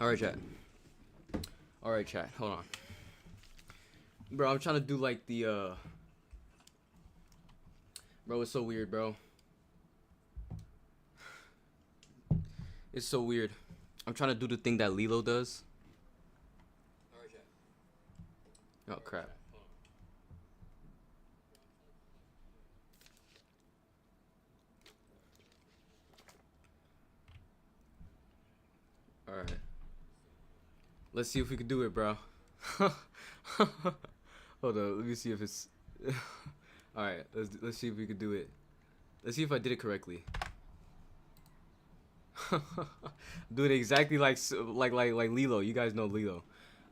Alright, chat. Alright, chat. Hold on. Bro, I'm trying to do like the, Bro, it's so weird, bro. It's so weird. I'm trying to do the thing that Lilo does. Alright, chat. Oh, crap. Alright. Let's see if we can do it, bro. Hold on, let me see if it's... Alright, let's see if we can do it. Let's see if I did it correctly. Do it exactly like Lilo. You guys know Lilo.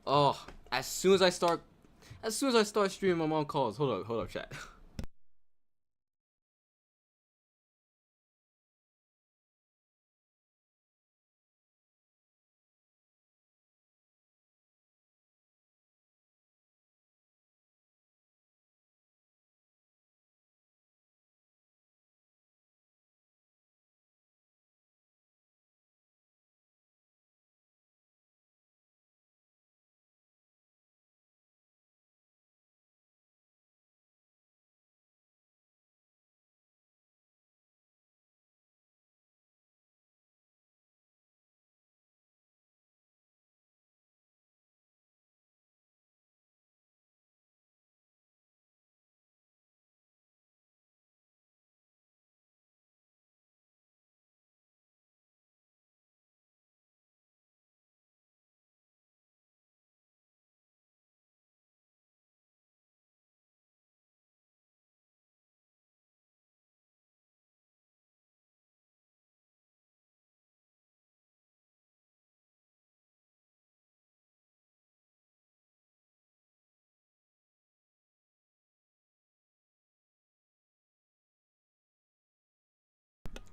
Oh, as soon as I start streaming, my mom calls. Hold up, chat.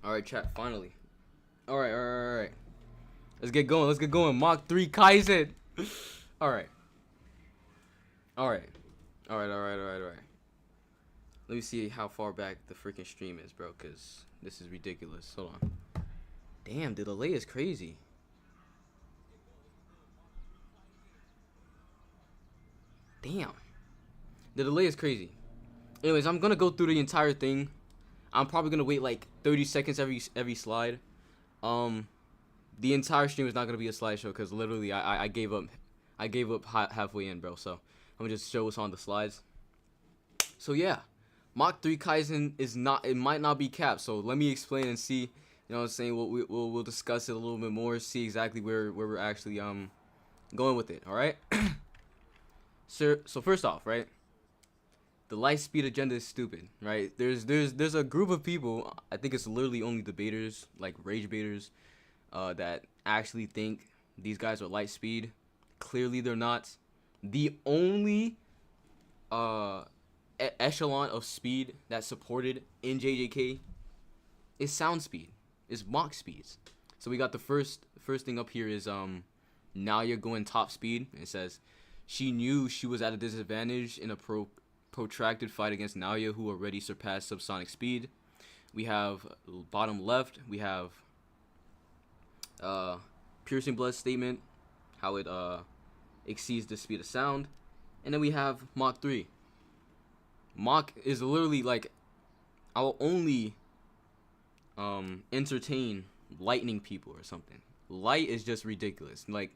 Alright, chat, finally. Alright. Let's get going. Mach 3 Kaizen. Alright. Alright. Let me see how far back the freaking stream is, bro, because this is ridiculous. Hold on. Damn, the delay is crazy. Damn. The delay is crazy. Anyways, I'm going to go through the entire thing. I'm probably going to wait like 30 seconds every slide. The entire stream is not going to be a slideshow because literally I gave up. I gave up halfway in, bro. So I'm going to just show what's on the slides. So yeah, Mach 3 Kaizen is not, it might not be capped. So let me explain and see, you know what I'm saying? We'll discuss it a little bit more, see exactly where we're actually going with it, all right? So first off, right? The light speed agenda is stupid, right? There's a group of people, I think it's literally only debaters, like rage baiters, that actually think these guys are light speed. Clearly they're not. The only echelon of speed that's supported in JJK is sound speed, is Mach speeds. So we got the first thing up here is now you're going top speed. It says she knew she was at a disadvantage in a protracted fight against Naoya, who already surpassed subsonic speed. We have bottom left, we have piercing blood statement, how it exceeds the speed of sound. And then we have Mach 3. Mach is literally like, I will only entertain lightning people or something. Light is just ridiculous. Like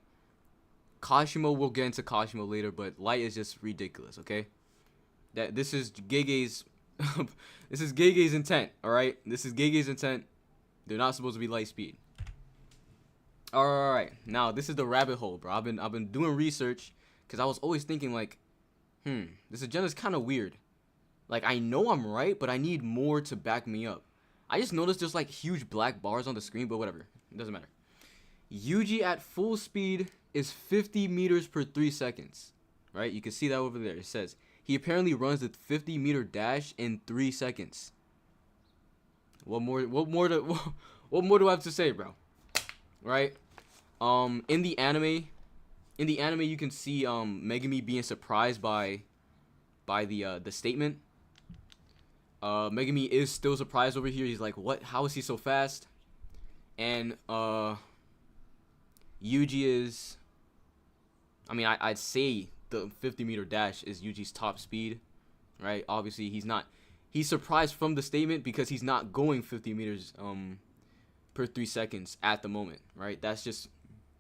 Kashimo, we'll get into Kashimo later, but light is just ridiculous, okay? That this is Gege's this is Gege's intent, all right? This is Gege's intent. They're not supposed to be light speed. All right. Now, this is the rabbit hole, bro. I've been doing research cuz I was always thinking like, this agenda is kind of weird. Like I know I'm right, but I need more to back me up. I just noticed there's like huge black bars on the screen, but whatever. It doesn't matter. Yuji at full speed is 50 meters per 3 seconds. Right? You can see that over there. It says he apparently runs the 50-meter dash in 3 seconds. What more do I have to say, bro? Right? In the anime you can see Megumi being surprised by the statement. Megumi is still surprised over here. He's like, "What? How is he so fast?" And Yuji is, I mean, I'd say the 50-meter dash is Yuji's top speed, right? Obviously, he's surprised from the statement because he's not going 50 meters per 3 seconds at the moment, right? That's just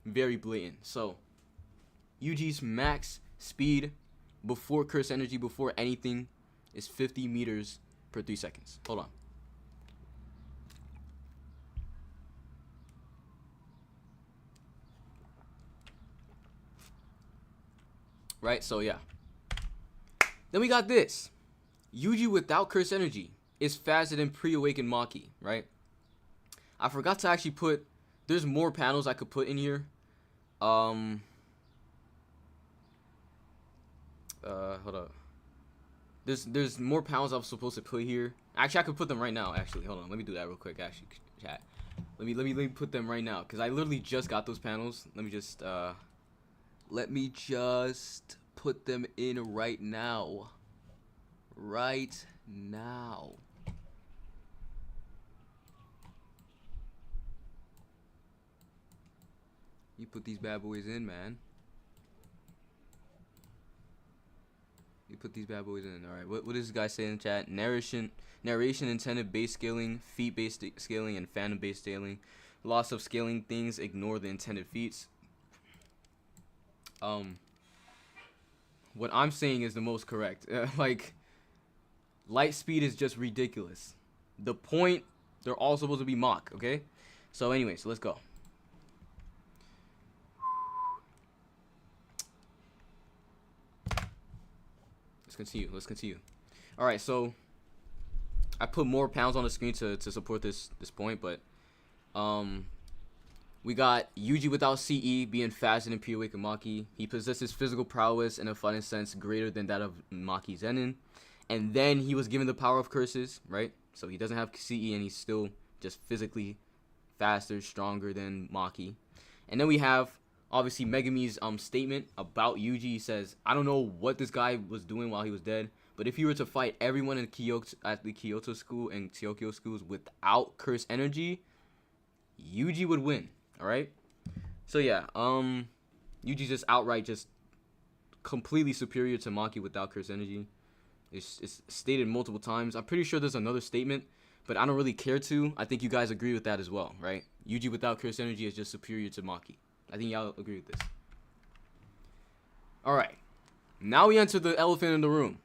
very blatant. So, Yuji's max speed before curse energy, before anything, is 50 meters per 3 seconds. Hold on. Right, so yeah. Then we got this. Yuji without curse energy is faster than pre-awakened Maki, right? I forgot to actually put, there's more panels I could put in here. Hold up. There's more panels I was supposed to put here. Actually, I could put them right now. Actually, hold on. Let me do that real quick. Actually, chat. Let me put them right now because I literally just got those panels. Let me just put them in right now. Right now. You put these bad boys in, man. You put these bad boys in. All right. What does this guy say in the chat? Narration intended base scaling, feat based scaling, and fandom based scaling. Loss of scaling things. Ignore the intended feats. What I'm saying is the most correct. Like, light speed is just ridiculous. The point, they're all supposed to be mock, okay? So anyway, so let's go. Let's continue. All right, so I put more pounds on the screen to support this point, but we got Yuji without CE being faster than pre-awakened Maki. He possesses physical prowess in a fighting sense greater than that of Maki Zenin. And then he was given the power of curses, right? So he doesn't have CE and he's still just physically faster, stronger than Maki. And then we have, obviously, Megumi's statement about Yuji. He says, I don't know what this guy was doing while he was dead, but if he were to fight everyone in at the Kyoto school and Tokyo schools without curse energy, Yuji would win. All right, so yeah, Yuji's just outright just completely superior to Maki without curse energy. It's stated multiple times. I'm pretty sure there's another statement, but I don't really care to. I think you guys agree with that as well, right? Yuji without curse energy is just superior to Maki. I think y'all agree with this. All right, now we enter the elephant in the room.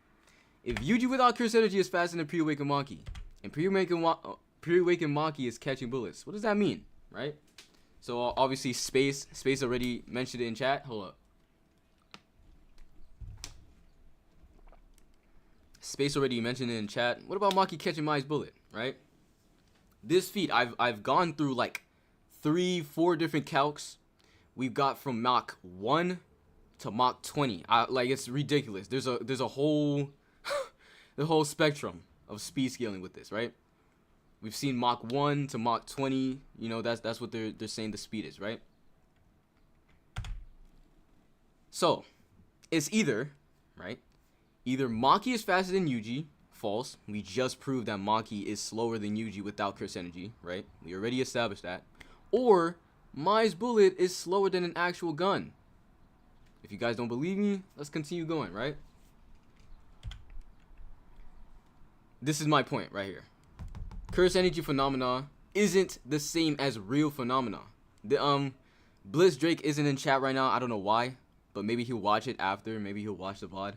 If Yuji without curse energy is faster than pre-awakened Maki, and pre-awakened Maki is catching bullets, what does that mean, right? So obviously Space already mentioned it in chat. Hold up. Space already mentioned it in chat. What about Maki catching Mai's bullet, right? This feat, I've gone through like 3-4 different calcs. We've got from Mach 1 to Mach 20. Like, it's ridiculous. There's a whole the whole spectrum of speed scaling with this, right? We've seen Mach 1 to Mach 20. You know, that's what they're saying the speed is, right? So, it's either, right? Either Maki is faster than Yuji. False. We just proved that Maki is slower than Yuji without curse energy, right? We already established that. Or Mai's bullet is slower than an actual gun. If you guys don't believe me, let's continue going, right? This is my point right here. Curse energy phenomena isn't the same as real phenomena. The Bliss Drake isn't in chat right now. I don't know why, but maybe he'll watch it after. Maybe he'll watch the VOD.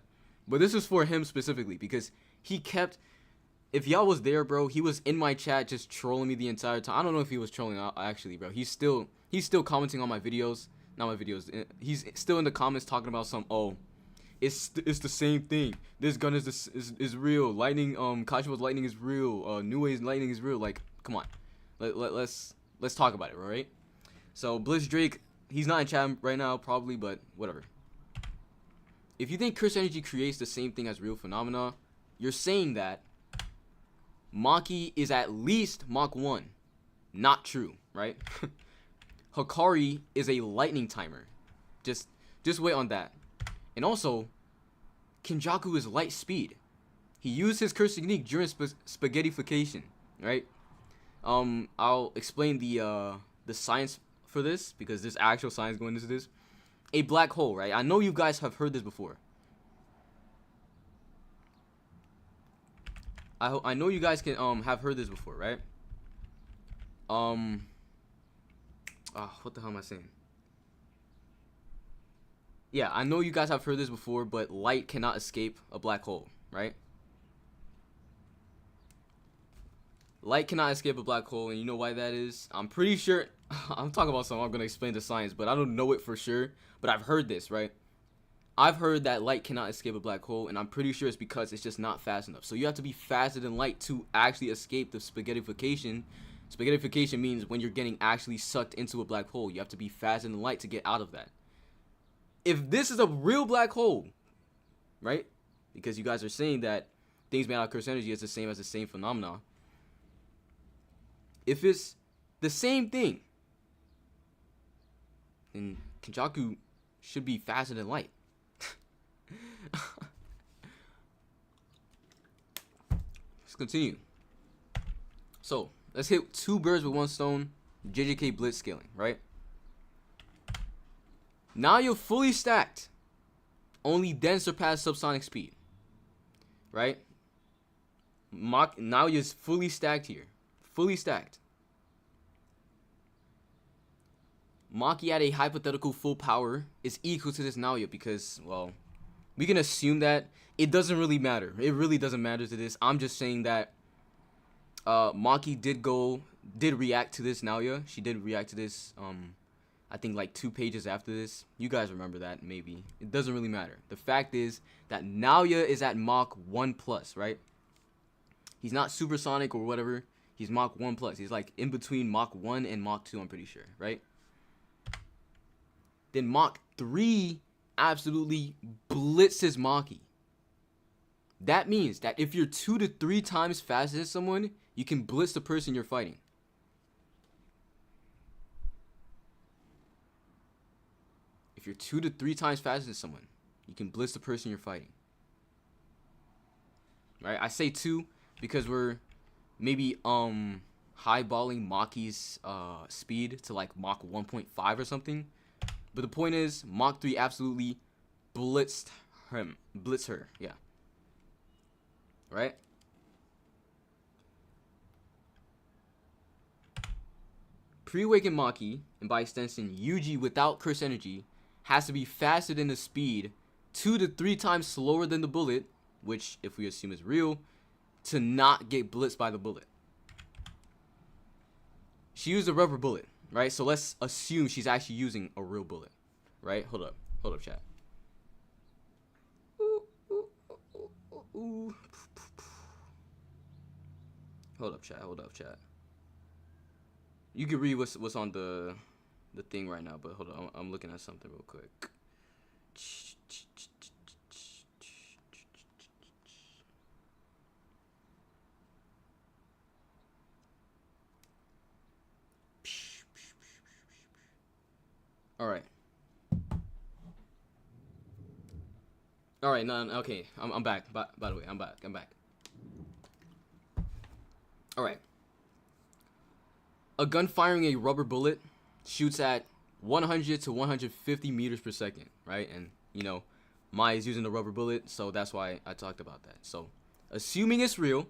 But this is for him specifically because he kept. If y'all was there, bro, he was in my chat just trolling me the entire time. I don't know if he was trolling actually, bro. He's still commenting on my videos. Not my videos. He's still in the comments talking about some. Oh, it's the same thing. This gun is real. Lightning, Kashima's lightning is real. New Way's lightning is real. Like, come on, let's talk about it, right? So Bliss Drake, he's not in chat right now, probably, but whatever. If you think curse energy creates the same thing as real phenomena, you're saying that Maki is at least Mach 1. Not true, right? Hikari is a lightning timer. Just wait on that. And also, Kenjaku is light speed. He used his curse technique during spaghettification, right? I'll explain the science for this, because there's actual science going into this. A black hole, right? I know you guys have heard this before. I know you guys can have heard this before, right? What the hell am I saying? Yeah, I know you guys have heard this before, but light cannot escape a black hole, right? Light cannot escape a black hole, and you know why that is? I'm pretty sure, I'm talking about something, I'm going to explain the science, but I don't know it for sure, but I've heard this, right? I've heard that light cannot escape a black hole, and I'm pretty sure it's because it's just not fast enough. So you have to be faster than light to actually escape the spaghettification. Spaghettification means when you're getting actually sucked into a black hole, you have to be faster than light to get out of that. If this is a real black hole, right? Because you guys are saying that things made out of cursed energy is the same as the same phenomena. If it's the same thing, then Kenjaku should be faster than light. Let's continue. So, let's hit 2 birds with 1 stone. JJK blitz scaling, right? Now you're fully stacked. Only then surpass subsonic speed. Right? Now you're fully stacked here. Fully stacked. Maki at a hypothetical full power is equal to this Naoya because, well, we can assume that it doesn't really matter. It really doesn't matter to this. I'm just saying that Maki did react to this Naoya. She did react to this, I think like 2 pages after this. You guys remember that, maybe. It doesn't really matter. The fact is that Naoya is at Mach 1+, right? He's not supersonic or whatever. He's Mach 1+. He's like in between Mach 1 and Mach 2, I'm pretty sure, right? Then Mach 3 absolutely blitzes Maki. That means that if you're 2 to 3 times faster than someone, you can blitz the person you're fighting. If you're 2 to 3 times faster than someone, you can blitz the person you're fighting. Right? I say 2 because we're maybe highballing Maki's speed to like Mach 1.5 or something. But the point is, Mach 3 absolutely blitzed her, yeah. Right? Pre-awakened Maki, and by extension Yuji without curse energy, has to be faster than the speed, 2 to 3 times slower than the bullet, which if we assume is real, to not get blitzed by the bullet. She used a rubber bullet, right? So let's assume she's actually using a real bullet, right? Hold up, chat. Ooh. Hold up, chat. You can read what's on the thing right now, but hold on, I'm looking at something real quick. All right, no, okay, I'm back. By the way, I'm back. All right. A gun firing a rubber bullet shoots at 100 to 150 meters per second, right? And, you know, Mai is using the rubber bullet, so that's why I talked about that. So, assuming it's real,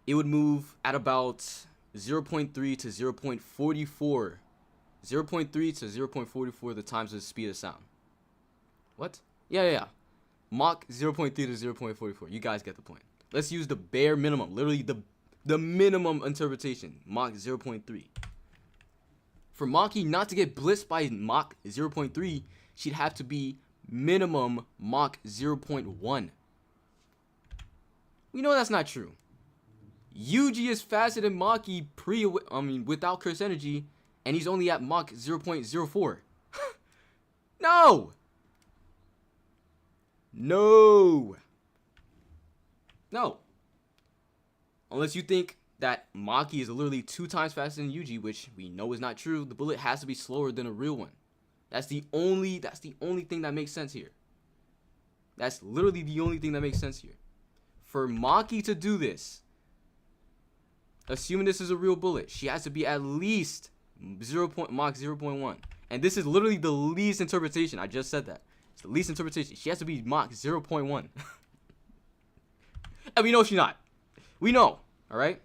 it would move at about 0.3 to 0.44. 0.3 to 0.44 the times the speed of sound. What? Yeah. Mach 0.3 to 0.44. You guys get the point. Let's use the bare minimum. Literally the minimum interpretation. Mach 0.3. For Maki not to get blitzed by Mach 0.3, she'd have to be minimum Mach 0.1. We know that's not true. Yuji is faster than Maki without curse energy, and he's only at Mach 0.04. No. Unless you think that Maki is literally 2 times faster than Yuji, which we know is not true. The bullet has to be slower than a real one. That's the only thing that makes sense here. That's literally the only thing that makes sense here. For Maki to do this, assuming this is a real bullet, she has to be at least Mach 0.1. And this is literally the least interpretation. I just said that. It's the least interpretation. She has to be Mach 0.1. And we know she's not. We know. Alright?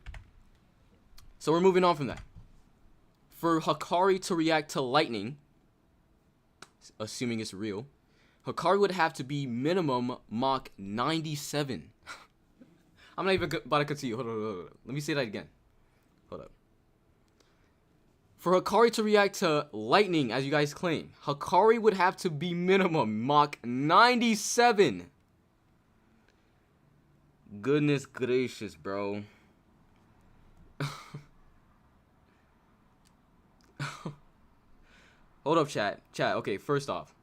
So we're moving on from that. For Hikari to react to lightning, assuming it's real, Hikari would have to be minimum Mach 97. I'm not even about to continue. Hold on. Let me say that again. Hold up. For Hikari to react to lightning, as you guys claim, Hikari would have to be minimum Mach 97. Goodness gracious, bro. Hold up, chat. Okay, first off.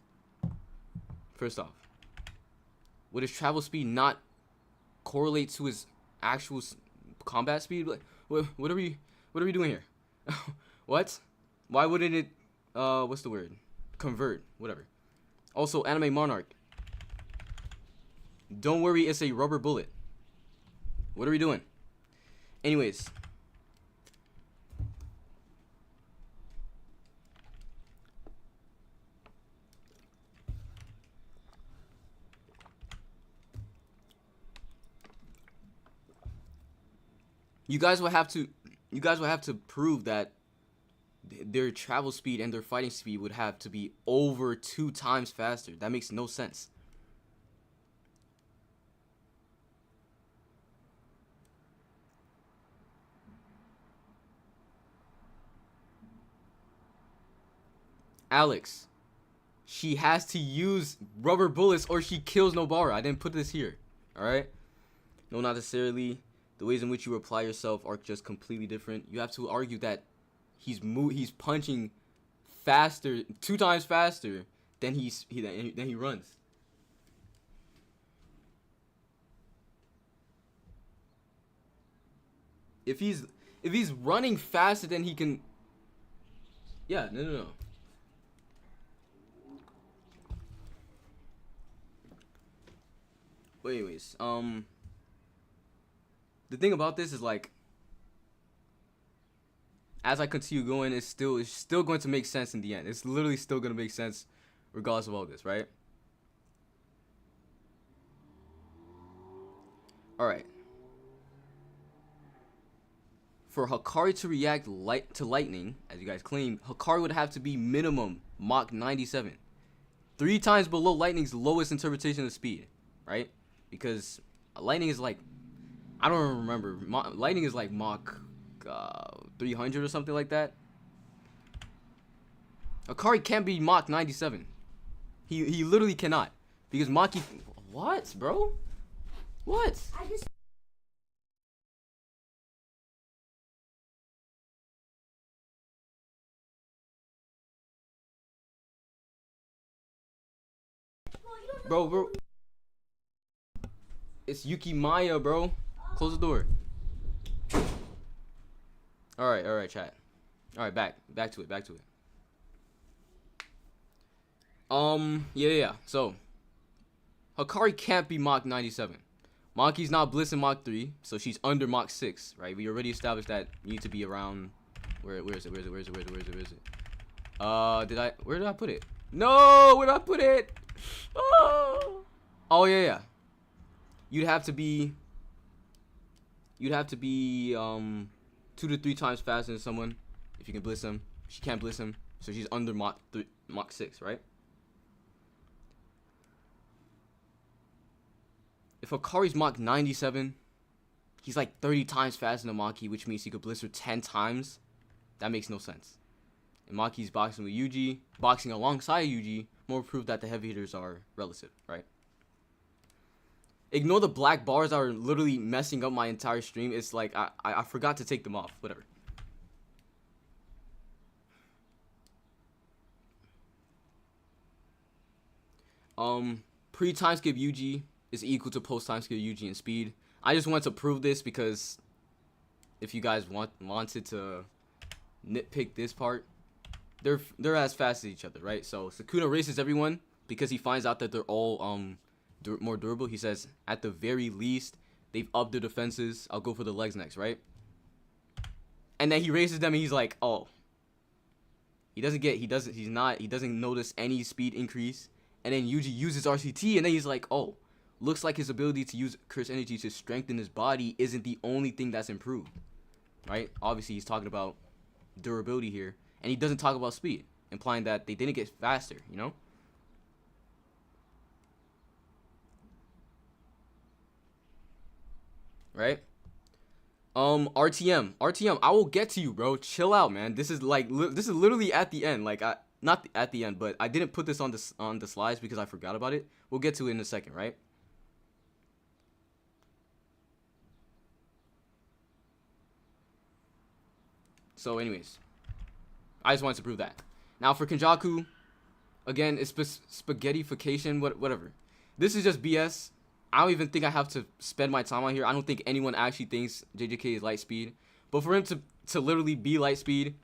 Would his travel speed not correlate to his actual combat speed? Like, what are we doing here? What? Why wouldn't it, what's the word? Convert, whatever. Also, Anime Monarch. Don't worry, it's a rubber bullet. What are we doing? Anyways. You guys will have to prove that their travel speed and their fighting speed would have to be over 2 times faster. That makes no sense. Alex, she has to use rubber bullets or she kills Nobara. I didn't put this here. Alright? No, not necessarily. The ways in which you apply yourself are just completely different. You have to argue that he's punching faster, 2 times faster than he runs. If he's running faster than he can, yeah, no. But anyways, the thing about this is, like, as I continue going, it's still going to make sense in the end. It's literally still going to make sense regardless of all this, right? Alright. For Hikari to react to lightning, as you guys claim, Hikari would have to be minimum Mach 97. 3 times below lightning's lowest interpretation of speed, right? Because lightning is like, I don't remember. Lightning is like Mach 300 or something like that. Hikari can't be Mach 97. He literally cannot. Because Maki... What, bro? What? Bro. It's Yuki Maya, bro. Close the door. Alright, chat. Alright, back to it. Yeah. So, Hikari can't be Mach 97. Maki's not Bliss in Mach 3, so she's under Mach 6, right? We already established that you need to be around... Where is it? Where did I put it? No! Where did I put it? Oh, yeah. You'd have to be 2 to 3 times faster than someone if you can bliss him. She can't bliss him, so she's under Mach 6, right? If Hikari's Mach 97, he's like 30 times faster than Maki, which means he could bliss her 10 times. That makes no sense. And Maki's boxing with Yuji, boxing alongside Yuji, more proof that the heavy hitters are relative, right? Ignore the black bars that are literally messing up my entire stream. It's like, I forgot to take them off. Whatever. Pre-time skip Yuji is equal to post-time skip Yuji in speed. I just wanted to prove this because if you guys wanted to nitpick this part, they're as fast as each other, right? So Sukuna races everyone because he finds out that they're all more durable. He says, at the very least, they've upped their defenses. I'll go for the legs next, right? And then he races them and he's like, oh, He doesn't notice any speed increase. And then Yuji uses RCT, and then he's like, oh, looks like his ability to use curse energy to strengthen his body isn't the only thing that's improved, right? Obviously, he's talking about durability here, and he doesn't talk about speed, implying that they didn't get faster, you know? Right? RTM, I will get to you, bro. Chill out, man. This is literally at the end. Like, not at the end, but I didn't put this on the slides because I forgot about it. We'll get to it in a second, right? So, anyways, I just wanted to prove that. Now for Kenjaku, again, it's spaghettification, whatever. This is just BS. I don't even think I have to spend my time on here. I don't think anyone actually thinks JJK is light speed. But for him to literally be light speed,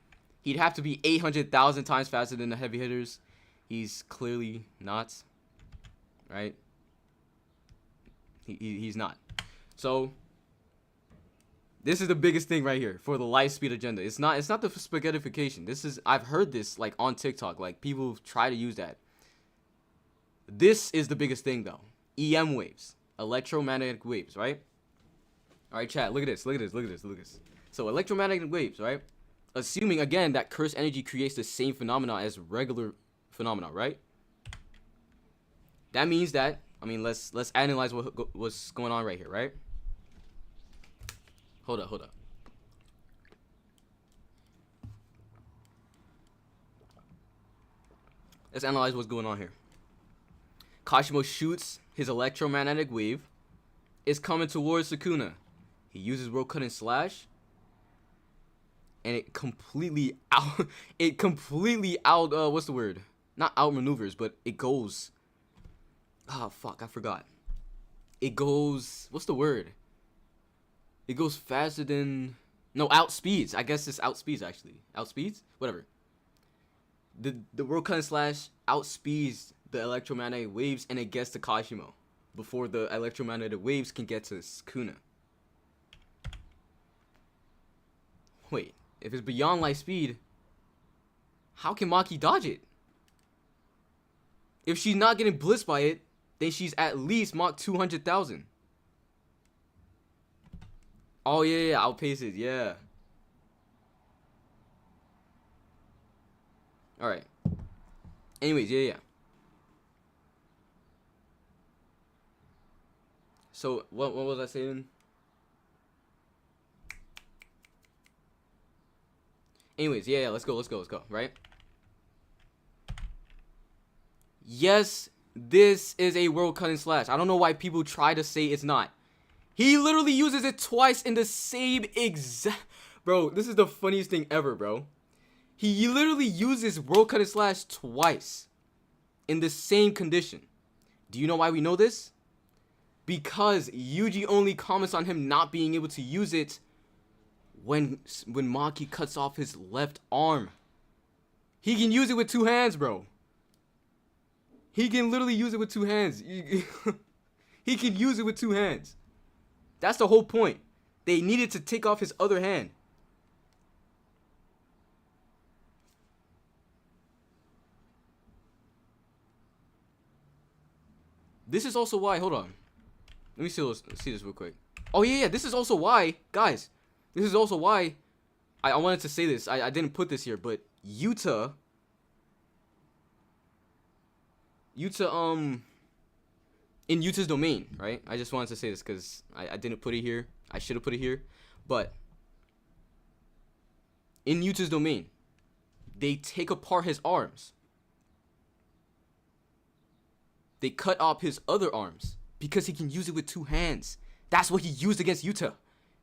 he'd have to be 800,000 times faster than the heavy hitters. He's clearly not, right? He's not. So this is the biggest thing right here for the light speed agenda. It's not the spaghettification. I've heard this like on TikTok. Like people try to use that. This is the biggest thing though. EM waves. Electromagnetic waves, right? All right, chat, look at this. So electromagnetic waves, right? Assuming again that curse energy creates the same phenomena as regular phenomena, right? That means that, I mean, let's analyze what's going on right here, right? Hold up. Let's analyze what's going on here. Kashimo shoots his electromagnetic wave. It's coming towards Sukuna. He uses World Cut and Slash. And it completely out, what's the word? Not outmaneuvers, but it goes. Oh, fuck, I forgot. It goes, what's the word? It goes faster than, no, outspeeds. I guess it's outspeeds, actually. Outspeeds? Whatever. The World Cut and Slash outspeeds the electromagnetic waves, and it gets to Kashimo before the electromagnetic waves can get to Sukuna. Wait, if it's beyond light speed, how can Maki dodge it? If she's not getting blitzed by it, then she's at least Mach 200,000. Oh yeah, outpace it, yeah. Alright. Anyways, yeah. So, what was I saying? Anyways, yeah, let's go, right? Yes, this is a World Cut and Slash. I don't know why people try to say it's not. He literally uses it twice in the same exact... Bro, this is the funniest thing ever, bro. He literally uses World Cut and Slash twice in the same condition. Do you know why we know this? Because Yuji only comments on him not being able to use it when Maki cuts off his left arm. He can use it with two hands, bro. He can literally use it with two hands. He can use it with two hands. That's the whole point. They needed to take off his other hand. This is also why, hold on. Let me see this real quick. Oh yeah, this is also why, guys. This is also why I wanted to say this. I didn't put this here, but Yuta, in Yuta's domain, right? I just wanted to say this because I didn't put it here. I should have put it here. But in Yuta's domain, they take apart his arms. They cut off his other arms because he can use it with two hands. That's what he used against Yuta.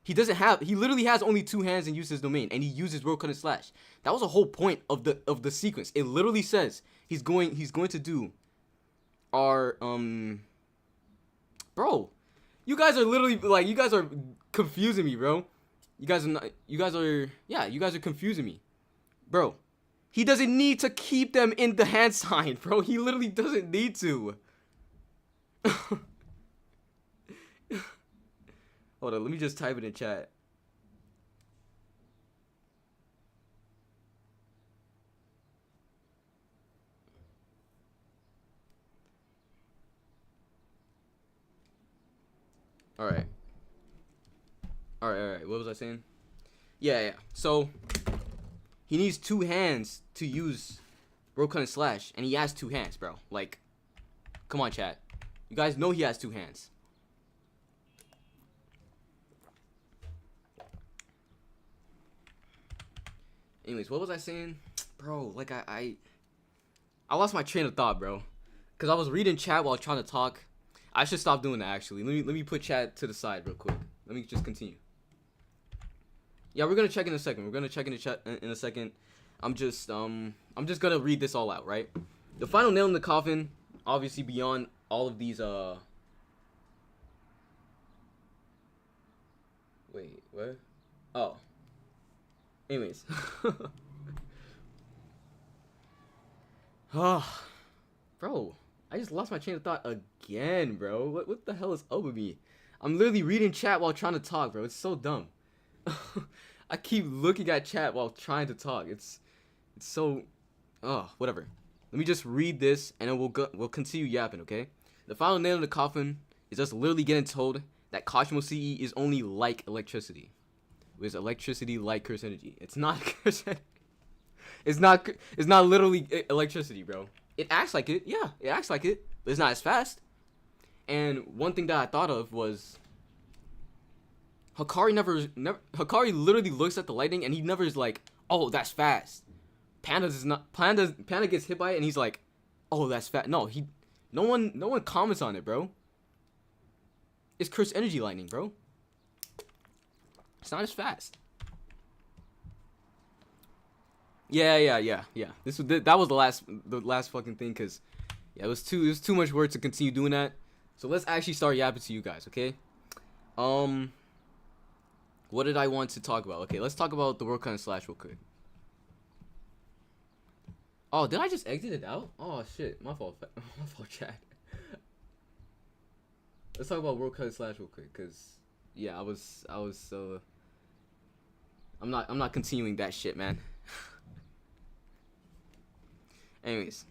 He literally has only two hands in Yuta's domain, and he uses World Cut and Slash. That was the whole point of the sequence. It literally says he's going to do our bro, you guys are literally like, you guys are confusing me, bro. You guys are confusing me, bro. He doesn't need to keep them in the hand sign, bro. He literally doesn't need to. Hold on, let me just type it in chat. All right. All right. What was I saying? Yeah. So he needs 2 hands to use Road Cut and Slash, and he has 2 hands, bro. Like, come on, chat. You guys know he has 2 hands. Anyways, what was I saying? Bro, like I lost my train of thought, bro. Cause I was reading chat while trying to talk. I should stop doing that actually. Let me put chat to the side real quick. Let me just continue. Yeah, we're gonna check in a second. We're gonna check in the chat in a second. I'm just gonna read this all out, right? The final nail in the coffin, obviously beyond all of these wait, what? Oh. Anyways. Bro, I just lost my train of thought again, bro. What the hell is up with me? I'm literally reading chat while trying to talk, bro. It's so dumb. I keep looking at chat while trying to talk. It's so whatever. Let me just read this and then we'll continue yapping, okay? The final nail in the coffin is us literally getting told that Kashimo CE is only like electricity. With electricity like curse energy. It's not curse energy. It's not literally electricity, bro. It acts like it. Yeah, it acts like it, but it's not as fast. And one thing that I thought of was Hikari Hikari literally looks at the lightning and he never is like, "Oh, that's fast." Panda gets hit by it and he's like, "Oh, that's fast." No, no one comments on it, bro. It's curse energy lightning, bro. It's not as fast. Yeah. That was the last fucking thing, cause yeah, it was too much work to continue doing that. So let's actually start yapping to you guys, okay? What did I want to talk about? Okay, let's talk about the World Cut and Slash real quick. Oh, did I just exit it out? Oh shit, my fault, chat. Let's talk about World Cut and Slash real quick, cause yeah, I'm not continuing that shit, man. Anyways,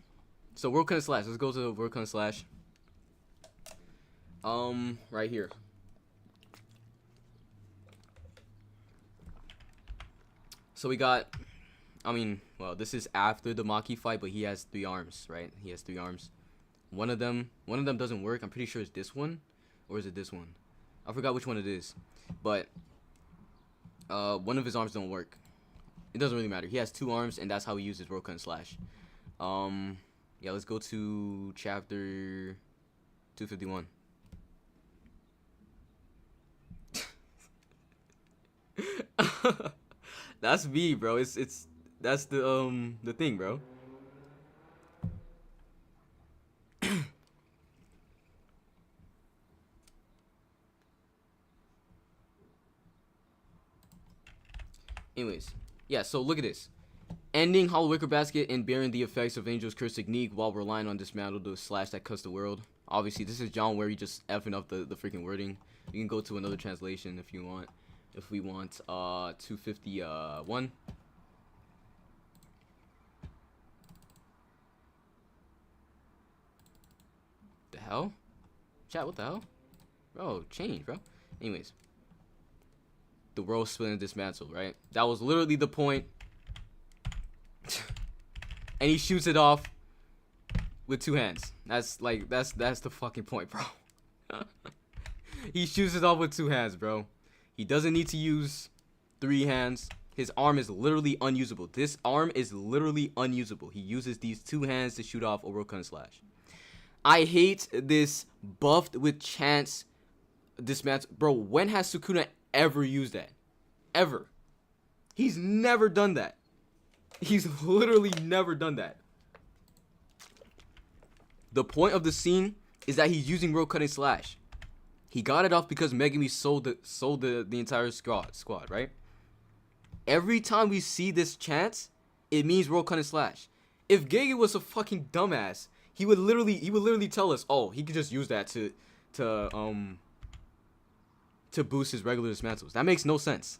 so World Cut and Slash. Let's go to the World Cut and Slash. Right here. So we got, well, this is after the Maki fight, but he has 3 arms, right? He has 3 arms. One of them doesn't work. I'm pretty sure it's this one, or is it this one? I forgot which one it is, but one of his arms don't work. It doesn't really matter. He has 2 arms, and that's how he uses World Cut and Slash. Yeah, let's go to chapter 251. That's me, bro. That's the thing, bro. Anyways, yeah, so look at this. Ending Hollow Wicker Basket and bearing the effects of Angel's Curse technique while relying on Dismantle to slash that cuts the world. Obviously, this is John where he just effing up the freaking wording. You can go to another translation if you want. If we want 251. The hell? Chat, what the hell? Bro, change, bro. Anyways. The world split and dismantled, right? That was literally the point. And he shoots it off with 2 hands. That's the fucking point, bro. He shoots it off with 2 hands, bro. He doesn't need to use 3 hands. His arm is literally unusable. This arm is literally unusable. He uses these 2 hands to shoot off a World Cut and Slash. I hate this buffed with chance dismantle. Bro, when has Sukuna ever used that? Ever. He's never done that. He's literally never done that. The point of the scene is that he's using World Cut and Slash. He got it off because Megumi sold the entire squad, right? Every time we see this chance, it means World Cut and Slash. If Gege was a fucking dumbass, he would literally tell us, oh, he could just use that to boost his regular dismantles. That makes no sense.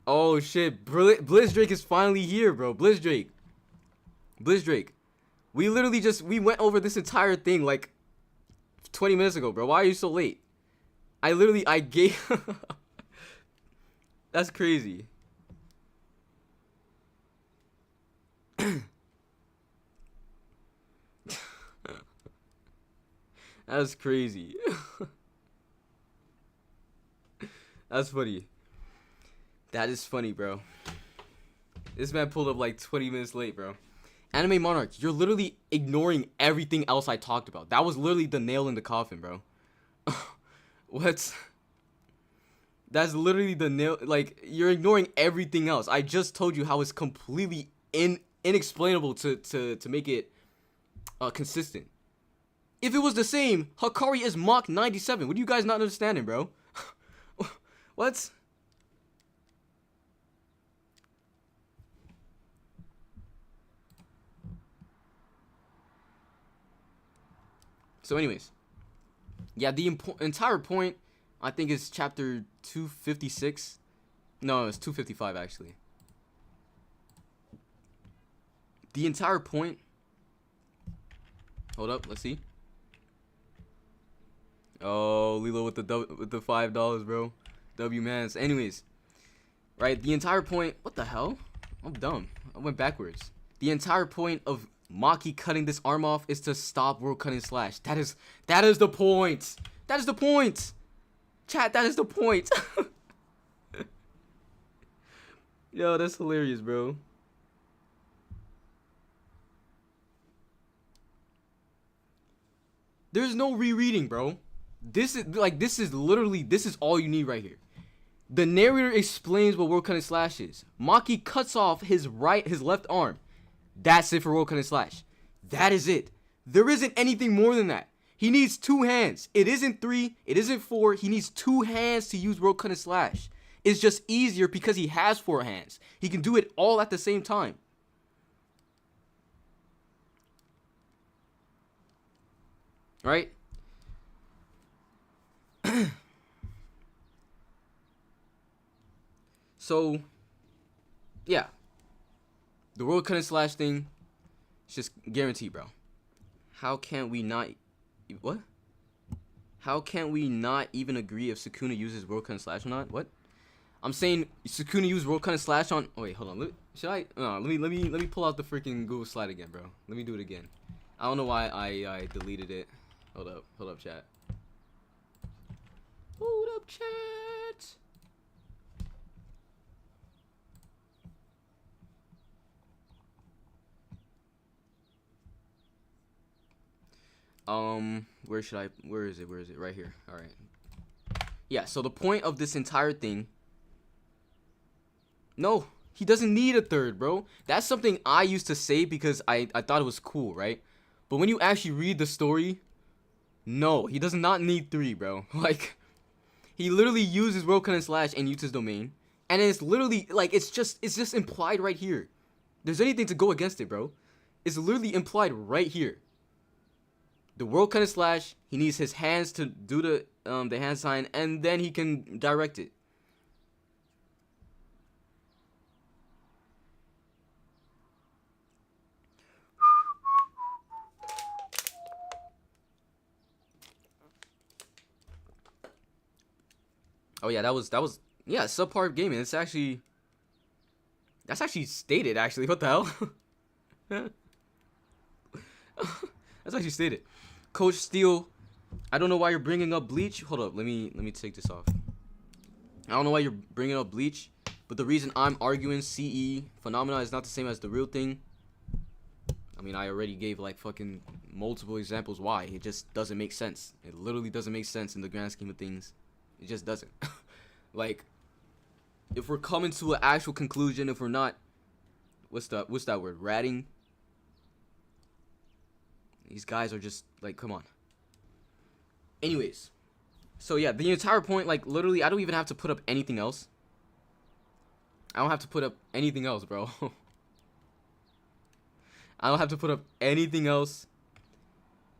Oh shit, Blizzdrake is finally here, bro. Blizzdrake. We literally we went over this entire thing like 20 minutes ago, bro. Why are you so late? I gave. That's crazy. That's crazy. That's funny. That is funny, bro. This man pulled up like 20 minutes late, bro. Anime Monarch, you're literally ignoring everything else I talked about. That was literally the nail in the coffin, bro. What? That's literally the nail. Like, you're ignoring everything else. I just told you how it's completely inexplainable to make it consistent. If it was the same, Hakari is Mach 97. What are you guys not understanding, bro? What? So anyways, yeah, the entire point, I think, is chapter 256. No, it's 255, actually. The entire point... Hold up, let's see. Oh, Lilo with the $5, bro. W mans. Anyways, right, the entire point... What the hell? I'm dumb. I went backwards. The entire point of Maki cutting this arm off is to stop World Cutting Slash. That is the point. That is the point. Chat, that is the point. Yo, that's hilarious, bro. There's no rereading, bro. This is literally all you need right here. The narrator explains what World Cutting Slash is. Maki cuts off his left arm. That's it for World Cutting Slash. That is it. There isn't anything more than that. He needs 2 hands. It isn't 3. It isn't 4. He needs 2 hands to use World Cutting Slash. It's just easier because he has 4 hands. He can do it all at the same time. Right? So, yeah. The World Cutting Slash thing is just guaranteed, bro. How can we not... What? How can we not even agree if Sukuna uses World Cutting Slash or not? What? I'm saying Sukuna used World Cutting Slash on... Oh, wait, hold on. Should I... No, let me pull out the freaking Google slide again, bro. Let me do it again. I don't know why I deleted it. Hold up, chat. Hold up, chat. Where is it? Right here. All right. Yeah, so the point of this entire thing... No, he doesn't need a third, bro. That's something I used to say because I thought it was cool, right? But when you actually read the story, no, he does not need 3, bro. Like, he literally uses World Cutting Slash and uses domain. And it's literally, like, it's just implied right here. There's anything to go against it, bro. It's literally implied right here. The World Cutting Slash, he needs his hands to do the hand sign, and then he can direct it. Oh yeah, that was yeah, subpar gaming. That's actually stated, actually. What the hell? That's actually stated. Coach Steele, I don't know why you're bringing up Bleach. Hold up, let me take this off. I don't know why you're bringing up Bleach, but the reason I'm arguing CE phenomena is not the same as the real thing. I mean, I already gave like fucking multiple examples why. It just doesn't make sense. It literally doesn't make sense in the grand scheme of things. It just doesn't. Like, if we're coming to an actual conclusion, if we're not, what's that word? Ratting. These guys are just like, come on. Anyways, so yeah, the entire point, like, literally, I don't even have to put up anything else. I don't have to put up anything else, bro. I don't have to put up anything else.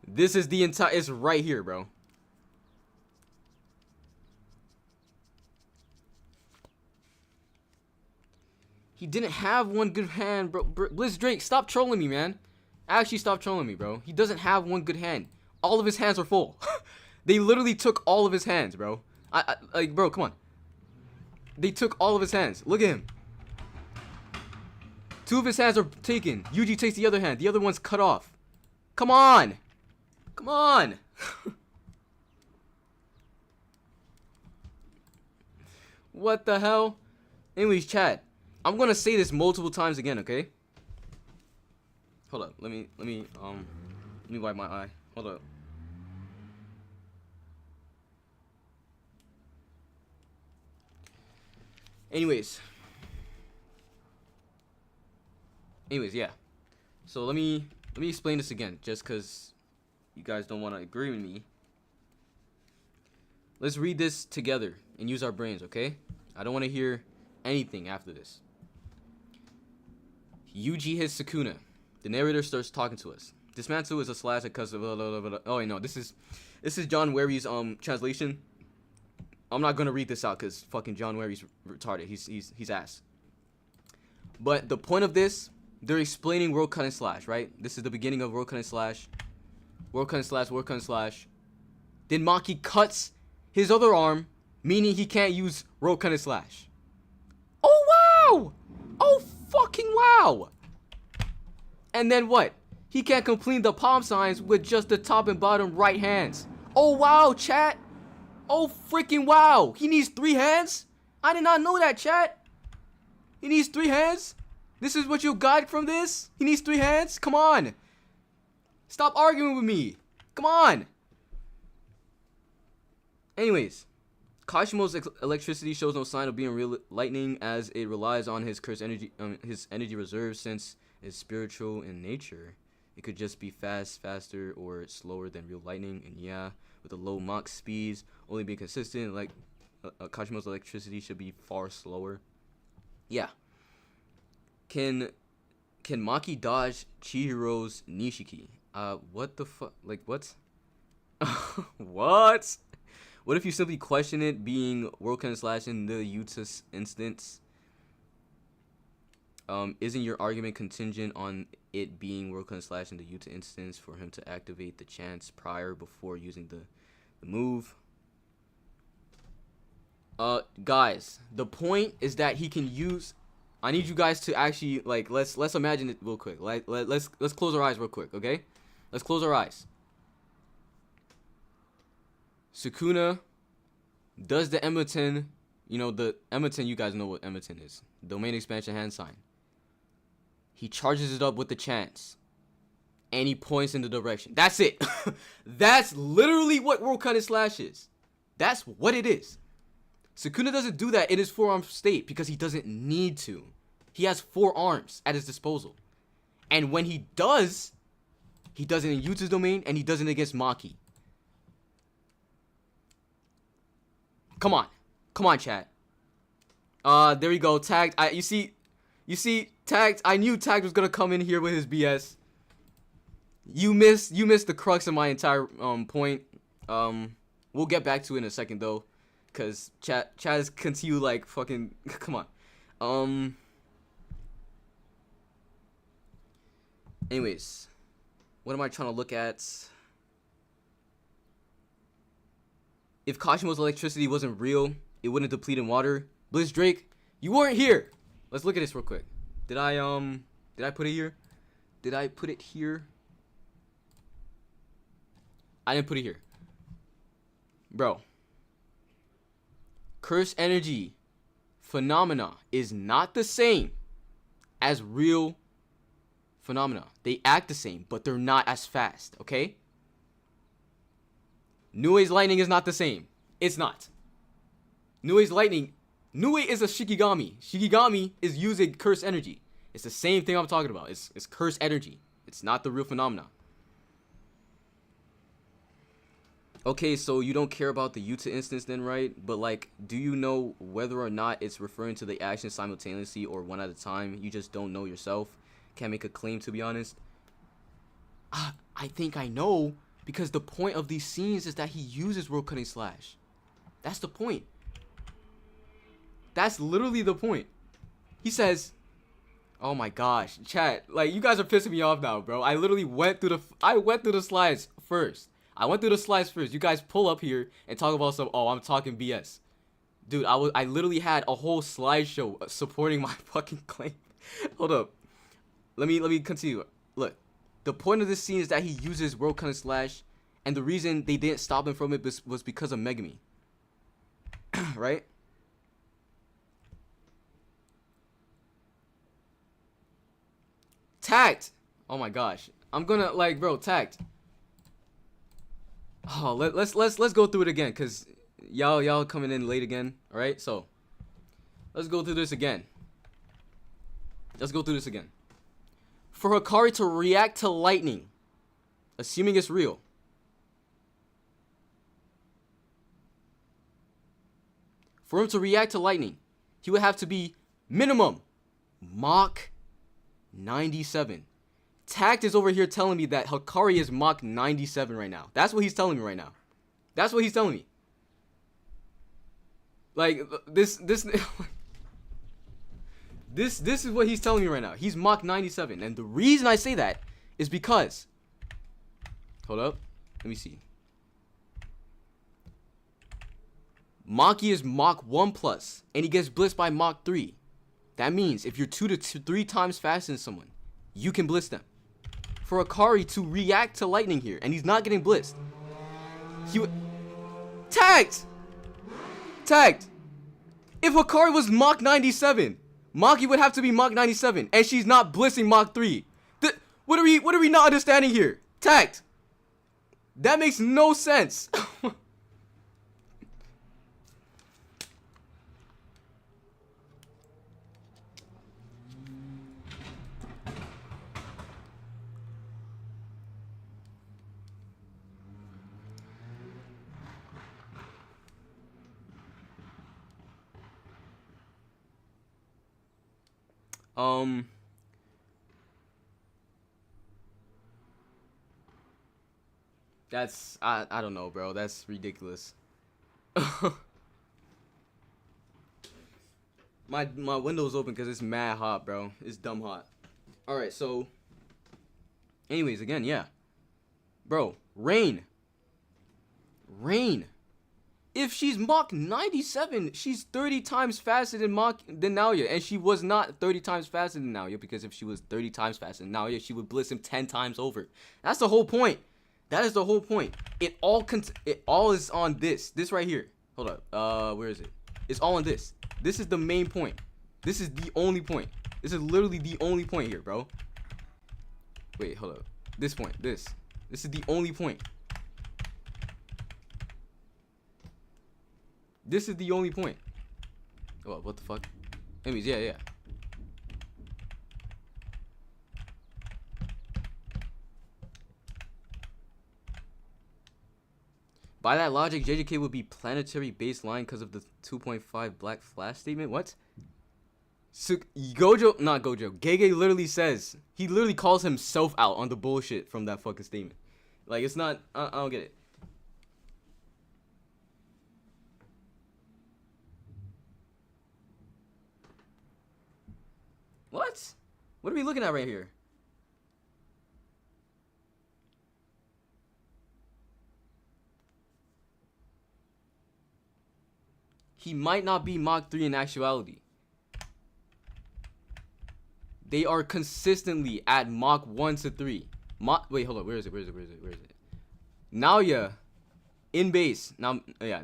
This is the entire, it's right here, bro. He didn't have one good hand, bro. Blizz Drake, stop trolling me, man. Actually, stop trolling me, bro. He doesn't have one good hand. all of his hands are full. They literally took all of his hands, bro. Like, bro, come on. They took all of his hands. Look at him. 2 of his hands are taken. Yuji takes the other hand. The other one's cut off. Come on. Come on. What the hell? Anyways, chat. I'm gonna say this multiple times again, okay? Hold up. Let me wipe my eye. Hold up. Anyways, yeah. So let me explain this again, just because you guys don't want to agree with me. Let's read this together and use our brains, okay? I don't want to hear anything after this. Yuji hits Sukuna. The narrator starts talking to us. Dismantle is a slash because of oh wait, no, this is John Wary's translation. I'm not gonna read this out because fucking John Wary's retarded. He's ass. But the point of this, they're explaining World Cut and Slash, right? This is the beginning of World Cut and Slash. World Cut and Slash, World Cut and Slash. Then Maki cuts his other arm, meaning he can't use World Cut and Slash. Oh wow! Oh fucking wow! And then what? He can't complete the palm signs with just the top and bottom right hands. Oh wow, chat! Oh freaking wow! He needs 3 hands? I did not know that, chat. He needs 3 hands? This is what you got from this? He needs 3 hands? Come on! Stop arguing with me! Come on! Anyways, Kashimo's electricity shows no sign of being real lightning, as it relies on his cursed energy, his energy reserve, since it's spiritual in nature. It could just be faster, or slower than real lightning. And yeah, with the low Mach speeds, only being consistent, like Kashimo's electricity should be far slower. Yeah. Can Maki dodge Chihiro's Nishiki? What the fuck? Like, what? What? What if you simply question it being World Cut and Slash in the Yuta instance? Isn't your argument contingent on it being World Cut and Slash in the Yuta instance for him to activate the chance prior before using the move? Guys, the point is that he can use. I need you guys to actually, like, let's imagine it real quick. Like, let's close our eyes real quick, okay? Let's close our eyes. Sukuna does the Emerton, you know, the Emerton, you guys know what Emerton is. Domain expansion hand sign. He charges it up with the chance. And he points in the direction. That's it. That's literally what World Cut and Slash is. That's what it is. Sukuna doesn't do that in his forearm state because he doesn't need to. He has 4 arms at his disposal. And when he does it in Yuta's domain, and he does it against Maki. Come on, chat. There we go. Tagged. You see, tagged. I knew tagged was gonna come in here with his BS. You missed the crux of my entire point. We'll get back to it in a second though, cause chat is continue like fucking. Come on. Anyways, what am I trying to look at? If Kashimo's electricity wasn't real, it wouldn't deplete in water. Blizz Drake, you weren't here. Let's look at this real quick. Did I put it here? Did I put it here? I didn't put it here. Bro. Curse energy phenomena is not the same as real phenomena. They act the same, but they're not as fast, okay? Nue's lightning is not the same. It's not. Nue's lightning. Nue is a Shikigami. Shikigami is using curse energy. It's the same thing I'm talking about. It's curse energy. It's not the real phenomena. Okay, so you don't care about the Yuta instance then, right? But like, do you know whether or not it's referring to the action simultaneously or one at a time? You just don't know yourself. Can't make a claim, to be honest. I think I know. Because the point of these scenes is that he uses World Cut and Slash. That's the point. That's literally the point. He says, oh my gosh, chat, like you guys are pissing me off now, bro. I literally went through the slides first. I went through the slides first. You guys pull up here and talk about some, oh, I'm talking BS. Dude, I literally had a whole slideshow supporting my fucking claim. Hold up. Let me continue. Look, the point of this scene is that he uses World Cunning Slash, and the reason they didn't stop him from it was because of Megami. Right? Tact! Oh my gosh. I'm gonna, like, bro, tact. Oh, let's go through it again, cause y'all coming in late again. All right, so let's go through this again. Let's go through this again. For Hikari to react to lightning, assuming it's real, for him to react to lightning, he would have to be minimum Mach 97. Tact is over here telling me that Hikari is Mach 97 right now. That's what he's telling me right now. That's what he's telling me. Like, this is what he's telling me right now. He's Mach 97. And the reason I say that is because, hold up, let me see. Maki is Mach 1 plus, and he gets blitzed by Mach 3. That means if you're 2 to 3 times faster than someone, you can blitz them. For Hikari to react to lightning here, and he's not getting blitzed, he would... Tagged! Tagged! If Hikari was Mach 97, Maki would have to be Mach 97, and she's not blitzing Mach 3. What are we not understanding here? Tagged! That makes no sense. That's, I don't know, bro. That's ridiculous. My window's open because it's mad hot, bro. It's dumb hot. Alright, so anyways, again, yeah. Bro, Rain. If she's Mach 97, she's 30 times faster than Naoya. And she was not 30 times faster than Naoya, because if she was 30 times faster than Naoya, she would blitz him 10 times over. That's the whole point. That is the whole point. It all is on this. This right here. Hold up. Where is it? It's all on this. This is the main point. This is the only point. This is literally the only point here, bro. Wait, hold up. This point. This is the only point. This is the only point. Oh, what the fuck? Anyways, yeah. By that logic, JJK would be planetary baseline because of the 2.5 Black Flash statement. What? Gege literally says, he literally calls himself out on the bullshit from that fucking statement. Like, it's not, I don't get it. What? What are we looking at right here? He might not be Mach 3 in actuality. They are consistently at Mach 1 to 3. Wait, hold on. Where is it? Naoya, in base. Now, yeah,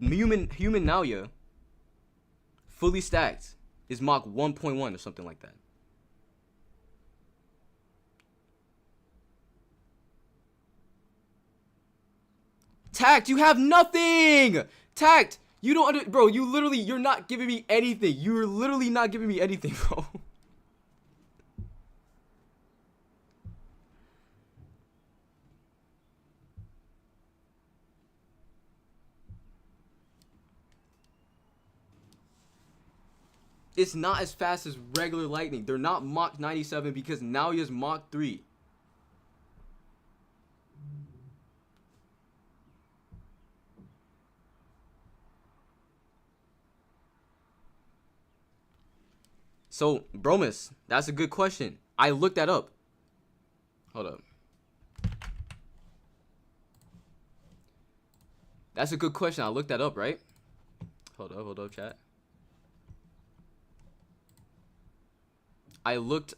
human Naoya, fully stacked, is Mach 1.1 or something like that. Tact, you have nothing! Tact, you don't bro, you're not giving me anything. You're literally not giving me anything, bro. It's not as fast as regular lightning. They're not Mach 97 because Naoya's Mach 3. So, Bromus, that's a good question. I looked that up. Hold up. That's a good question. I looked that up, right? Hold up, chat. I looked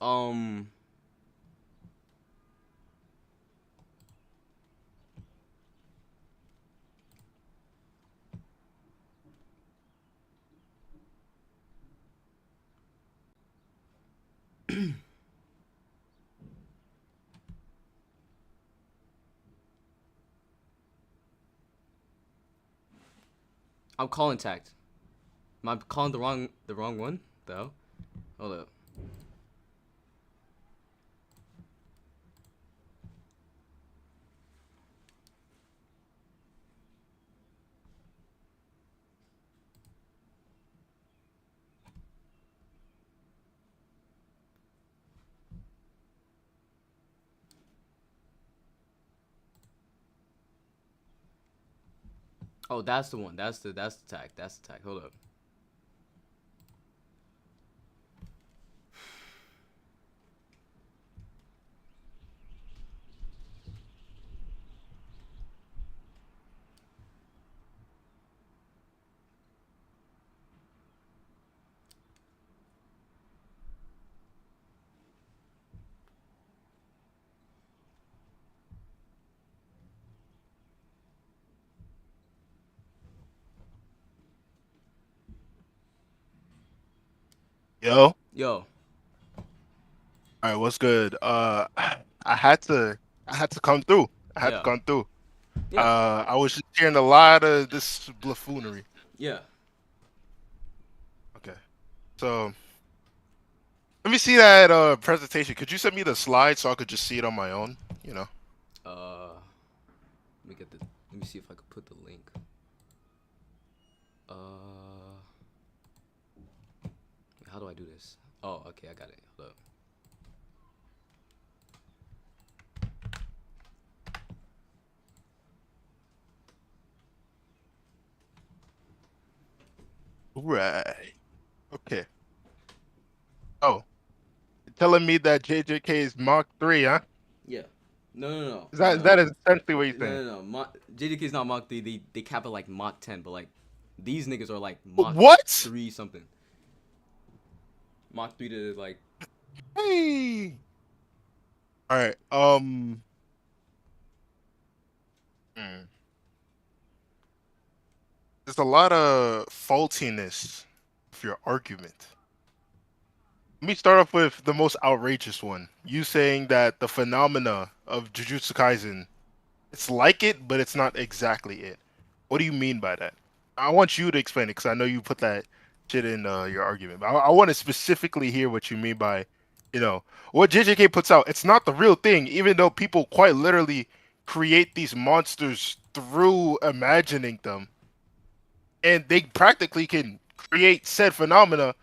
I'm calling tagged. Am I calling the wrong one though? Hold up. Oh, that's the one. That's the tag. That's the tag. Hold up. Yo, Yo. all right, what's good? I had to, I had to come through. I had to Yeah. come through. Yeah. I was just hearing a lot of this buffoonery. Yeah. Okay, so let me see that presentation. Could you send me the slides so I could just see it on my own? You know. Let me get the. Let me see if I could put the link. How do I do this? Oh, okay, I got it. Hold up. Right. Okay. Oh, you're telling me that JJK is Mark 3, huh? Yeah. No, no, no, Is no, that no, that is essentially what you're saying? no, no, no. JDK is not Mach 3. They cap it like Mach 10, but like these niggas are like Mach What? 3 something. Mach 3 to like. Hey. All right. Hmm. There's a lot of faultiness of your argument. Let me start off with the most outrageous one. You saying that the phenomena of Jujutsu Kaisen, it's like it, but it's not exactly it. What do you mean by that? I want you to explain it because I know you put that shit in your argument. But I want to specifically hear what you mean by, you know, what JJK puts out. It's not the real thing, even though people quite literally create these monsters through imagining them, and they practically can create said phenomena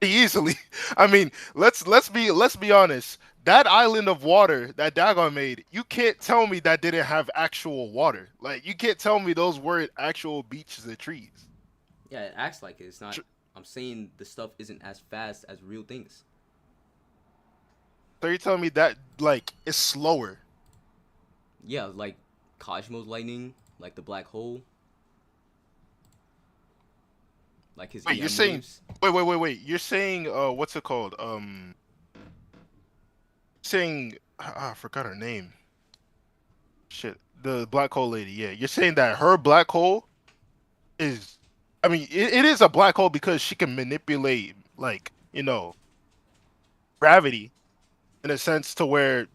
easily. I mean, let's be honest. That island of water that Dagon made, you can't tell me that didn't have actual water. Like you can't tell me those weren't actual beaches and trees. Yeah, it acts like it. It's not. Tr- I'm saying the stuff isn't as fast as real things. So you're telling me that like it's slower. Yeah, like Cosmos lightning, like the black hole, like his Wait, you're EM saying waves. wait. You're saying what's it called? Saying I forgot her name. Shit. The black hole lady. Yeah. You're saying that her black hole is I mean, it is a black hole because she can manipulate like, gravity in a sense to where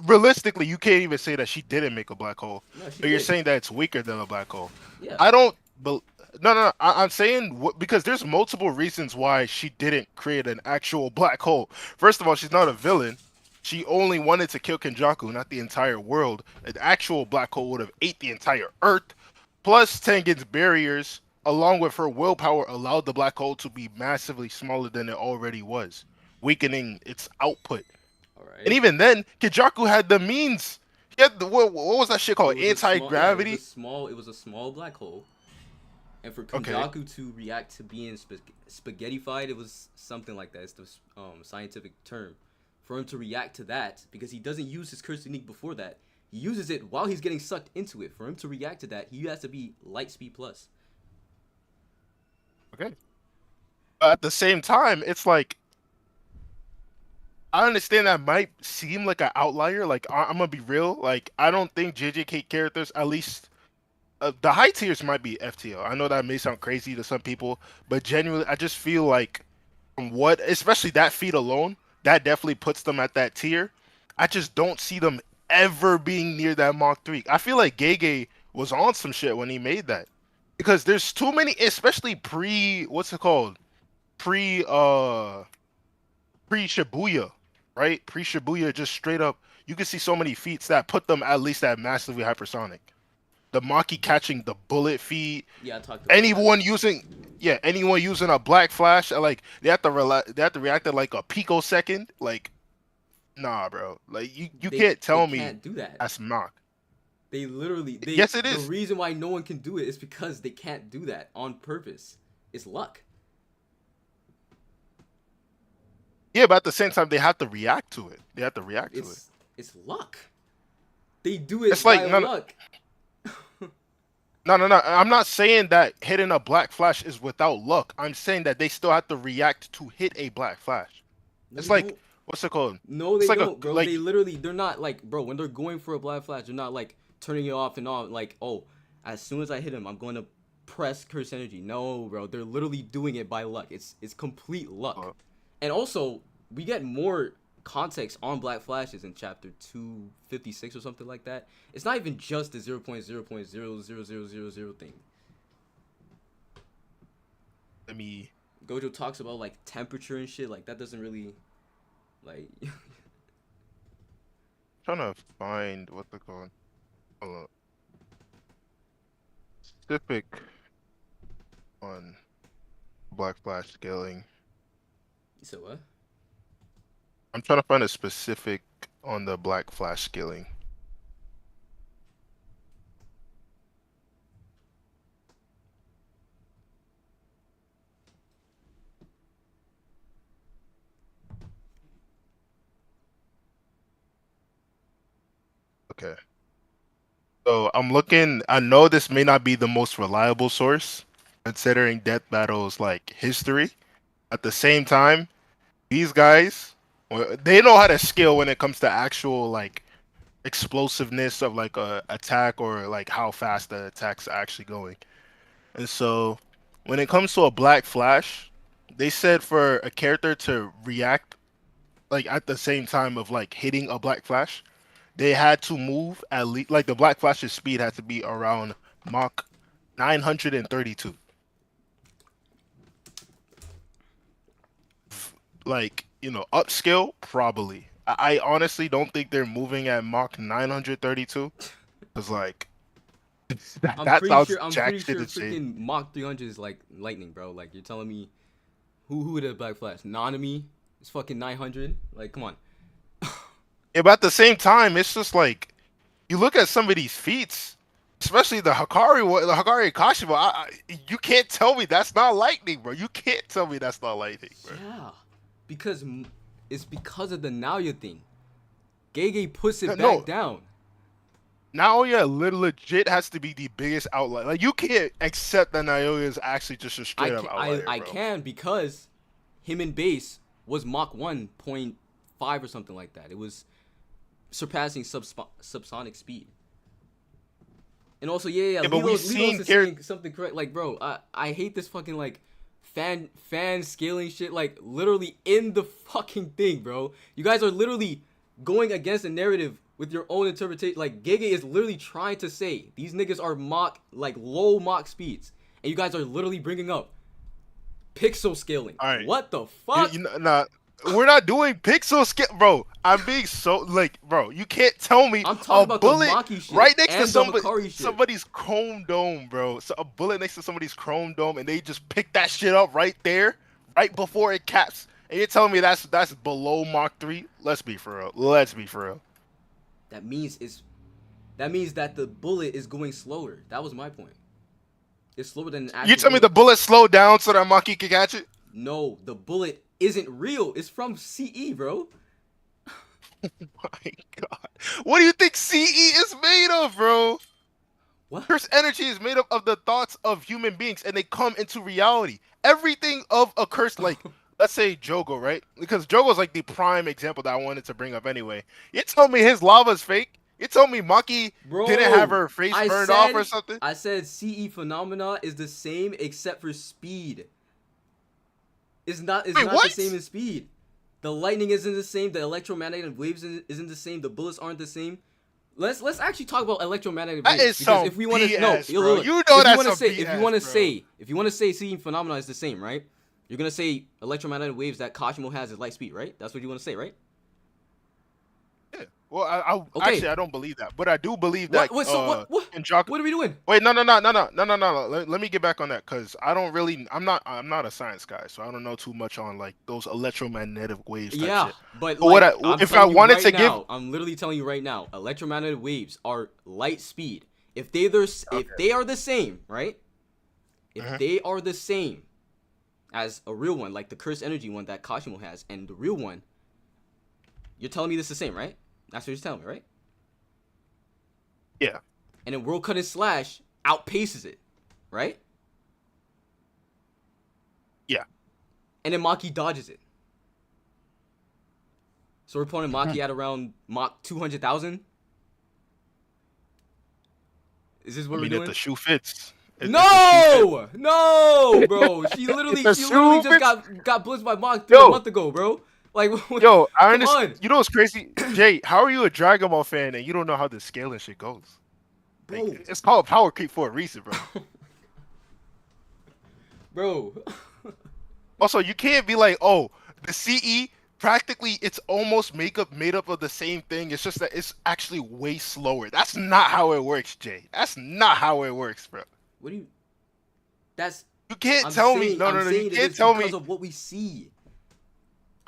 realistically you can't even say that she didn't make a black hole. No, she But you're did. saying that it's weaker than a black hole. Yeah. I don't bel no. I'm saying because there's multiple reasons why she didn't create an actual black hole. First of all, she's not a villain. She only wanted to kill Kenjaku, not the entire world. An actual black hole would have ate the entire Earth. Plus, Tengen's barriers, along with her willpower, allowed the black hole to be massively smaller than it already was, weakening its output. All And right. even then, Kenjaku had the means. He had the what was that shit It called? was a Anti small. Yeah, it was a gravity. small. It was a small black hole. And for Okay, Kenjaku to react to being spaghettified, it was something like that. It's the scientific term. For him to react to that, because he doesn't use his curse technique before that, He uses it while he's getting sucked into it. For him to react to that, he has to be light speed plus. Okay. But at the same time, it's like I understand that might seem like an outlier. Like I'm gonna be real. Like I don't think JJK characters, at least the high tiers, might be FTL. I know that may sound crazy to some people, but genuinely, I just feel like from what, especially that feat alone, that definitely puts them at that tier. I just don't see them ever being near that Mach 3. I feel like Gege was on some shit when he made that because there's too many, especially pre what's it called, pre pre Shibuya, right? Pre Shibuya, just straight up, you can see so many feats that put them at least at massively hypersonic. The Maki catching the bullet feat. Yeah, I talked about anyone that. using, yeah, anyone using a black flash, like they have to react at like a picosecond. Like, nah, bro. Like you can't They tell me can't do that. that's Mach. They literally Yes, it the is. reason why no one can do it is because they can't do that on purpose. It's luck. Yeah, but at the same time, they have to react to it. They have to react to it. It's luck. They do it It's like by no, luck. no. I'm not saying that hitting a black flash is without luck. I'm saying that they still have to react to hit a black flash. No, It's they like don't. what's it called? No, It's they like don't, bro. like They're not like, bro, when they're going for a black flash, they're not like turning it off and on. Like, oh, as soon as I hit him, I'm going to press curse energy. No, bro. They're literally doing it by luck. It's complete luck. And also, we get more context on black flashes in chapter 256 or something like that. It's not even just the 0.0.00000 thing. let me Gojo talks about like temperature and shit. Like that doesn't really, like. trying to find what's it called. Hold on. Specific on black flash scaling. So what? I'm trying to find a specific on the black flash scaling. Okay. So I'm looking, I know this may not be the most reliable source, considering Death Battle's like history. At the same time, these guys, they know how to scale when it comes to actual like explosiveness of like a attack or like how fast the attack's actually going. And so when it comes to a black flash, they said for a character to react like at the same time of like hitting a black flash, they had to move at least like the black flash's speed had to be around Mach 932. Like, upscale probably. I honestly don't think they're moving at Mach 932 because like that sounds I'm jack pretty shit sure insane. freaking Mach 300 is like lightning, bro. Like you're telling me who did Black Flash? Nanami is fucking 900. Like come on. Yeah, but at the same time, it's just like you look at some of these feats, especially the Hikari Kashima. You can't tell me that's not lightning, bro. You can't tell me that's not lightning, bro. Yeah, because it's because of the Naoya thing. Gege puts it back No, down. Naoya legit has to be the biggest outlier. Like you can't accept that Naoya is actually just a straight up outlier, I bro. can because him in base was Mach 1.5 or something like that. It was surpassing subsonic speed. And also, yeah, But we've Lilos seen is saying something correct. Like, bro, I hate this fucking like fan scaling shit. Like, literally in the fucking thing, bro. You guys are literally going against the narrative with your own interpretation. Like, Gege is literally trying to say these niggas are low Mach speeds, and you guys are literally bringing up pixel scaling. All right. What the fuck? Nah, we're not doing pixel scale, bro. I'm being so like, bro. You can't tell me I'm talking a about bullet the Maki shit right next to and the Hikari shit. somebody's chrome dome, bro. So a bullet next to somebody's chrome dome, and they just pick that shit up right there, right before it caps. And you're telling me that's below Mach 3? Let's be for real. Let's be for real. That means that the bullet is going slower. That was my point. It's slower than an actual You tell me bullet. the bullet slowed down so that Maki can catch it? No, the bullet isn't real. It's from CE, bro. My God, what do you think CE is made of, bro? What? Curse energy is made up of the thoughts of human beings, and they come into reality. Everything of a curse, like let's say Jogo, right? Because Jogo's like the prime example that I wanted to bring up anyway. You told me his lava's fake. You told me Maki didn't have Bro, her face burned off or something. I said CE phenomena is the same except for speed. It's Wait, not the what? same as speed. The lightning isn't the same. The electromagnetic waves isn't the same. The bullets aren't the same. Let's actually talk about electromagnetic That waves is because some if we want to BS, yo, bro. look, You know if you that's want to some say BS, if you want to say seeing phenomena is the same, right? You're gonna say electromagnetic waves that Kashimo has is light speed, right? That's what you want to say, right? Yeah. Well, I Okay. actually I don't believe that, but I do believe that What? So what? Kenjaku. What are we doing? Wait, no. Let me get back on that because I don't really. I'm not a science guy, so I don't know too much on like those electromagnetic waves type Yeah, shit. but But what like I'm if I telling you wanted right to give? now, I'm literally telling you right now, electromagnetic waves are light speed. If they are the same, right? If Mhm. they are the same as a real one, like the cursed energy one that Kashimo has, and the real one, you're telling me this is the same, right? That's what you're telling me, right? Yeah. And then World Cut and Slash outpaces it, right? Yeah. And then Maki dodges it. So we're putting Maki at around Mach 200,000. Is this what I we're mean, if doing? the shoe fits. If the shoe fits. No, bro. She If literally, the she literally shoe just fits. got blitzed by Mach 3 a Yo, month ago, bro. Like, yo, I come understand. on, You know what's crazy, Jay? How are you a Dragon Ball fan and you don't know how the scaling shit goes? Like, bro, it's called power creep for a reason, bro. bro. Also, you can't be like, oh, the CE practically it's almost made up of the same thing. It's just that it's actually way slower. That's not how it works, Jay. That's not how it works, bro. What do you? That's. You can't tell me. I'm No. You saying it can't is tell because me. of what we see.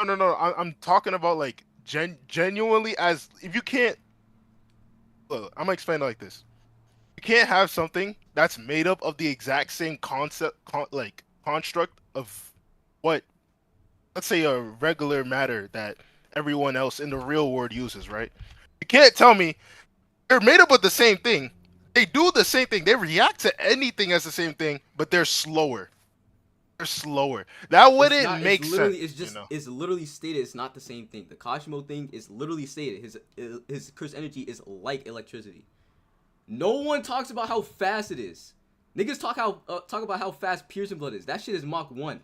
No. I'm talking about like genuinely as if you can't. Look, I'm gonna explain it like this. You can't have something that's made up of the exact same concept, like construct of what, let's say, a regular matter that everyone else in the real world uses, right? You can't tell me they're made up of the same thing. They do the same thing. They react to anything as the same thing, but they're slower. They're slower. That It's wouldn't not. It's make sense, literally. It's you just. know. It's literally stated. It's not the same thing. The Kashimo thing is literally stated. His curse energy is like electricity. No one talks about how fast it is. Niggas talk about how fast piercing blood is. That shit is Mach 1.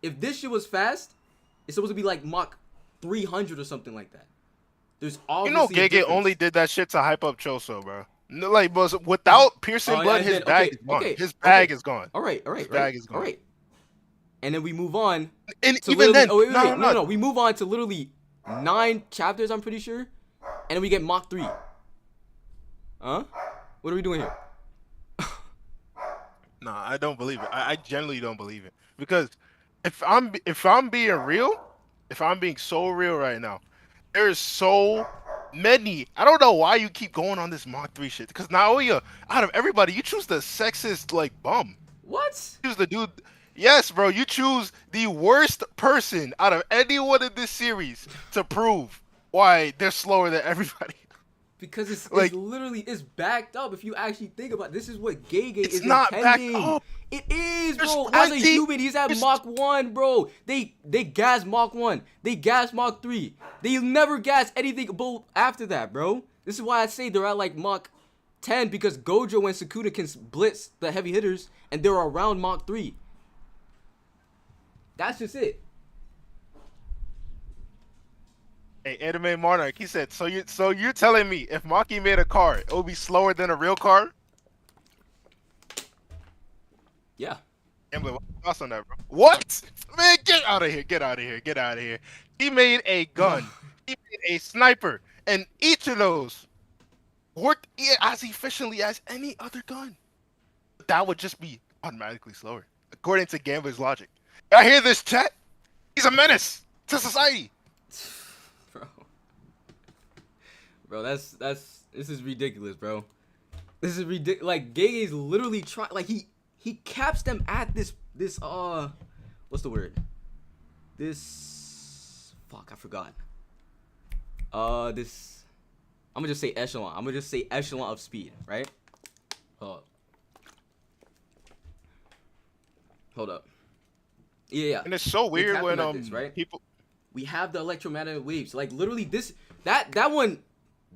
If this shit was fast, it's supposed to be like Mach 300 or something like that. There's You know, obviously a Gege only difference. did that shit to hype up Choso, bro. No, like, but without piercing blood, And his then bag is gone. His bag is gone. His right, bag is all gone. right. And then we move on And to even literally. then, Oh wait, no. no. We move on to literally 9 chapters. I'm pretty sure, and then we get Mach 3. Huh? What are we doing here? No, I don't believe it. I genuinely don't believe it because if I'm being real, if I'm being so real right now, there's so many. I don't know why you keep going on this Mach 3 shit. Because Naoya, out of everybody, you choose the sexist like bum. What? Choose the dude. Yes, bro. You choose the worst person out of anyone in this series to prove why they're slower than everybody. Because it's Like, literally it's backed up. If you actually think about it, this is what Gege it's is not backed intending. up. It is, There's bro. As a 20 human, he's at there's- Mach 1, bro. They gas Mach 1. They gas Mach 3. They never gas anything after that, bro. This is why I say they're at like Mach 10 because Gojo and Sukuna can blitz the heavy hitters and they're around Mach 3. That's just it. Hey, Anime Monarch, he said, so you're telling me if Maki made a car, it would be slower than a real car? Yeah. Emily, what's your thoughts on that, bro? What? Man, get out of here. Get out of here. Get out of here. He made a gun. He made a sniper. And each of those worked as efficiently as any other gun. That would just be automatically slower, according to Gambler's logic. I hear this, chat. He's a menace to society. Bro, this is ridiculous, bro. This is ridiculous. Like Gege's literally trying. Like he caps them at this what's the word? This fuck, I forgot. This. I'm gonna just say echelon. I'm gonna just say echelon of speed, right? Hold up. Yeah. And it's so weird when this, right? people. We have the electromagnetic waves. Like literally that one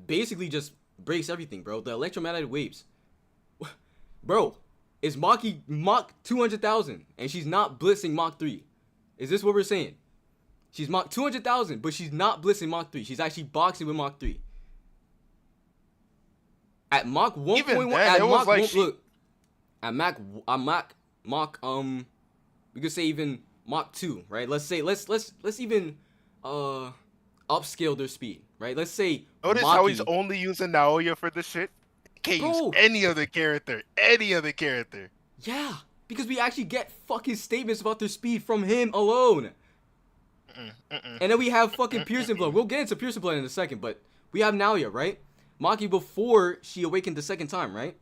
basically just breaks everything, bro. The electromagnetic waves. Bro, is Maki Mach 200,000 and she's not blitzing Mach 3. Is this what we're saying? She's Mach 200,000, but she's not blitzing Mach 3. She's actually boxing with Mach 3. At Mach 1.1, at Mach 1, look. At Mach we could say even Mach 2, right? Let's say let's even upscale their speed, right? Let's say Notice Maki, how he's only using Naoya for this shit. Can't use any other character. Yeah, because we actually get fucking statements about their speed from him alone. And then we have fucking Piercing Blood. We'll get into Piercing Blood in a second, but we have Naoya, right? Maki before she awakened the second time, right?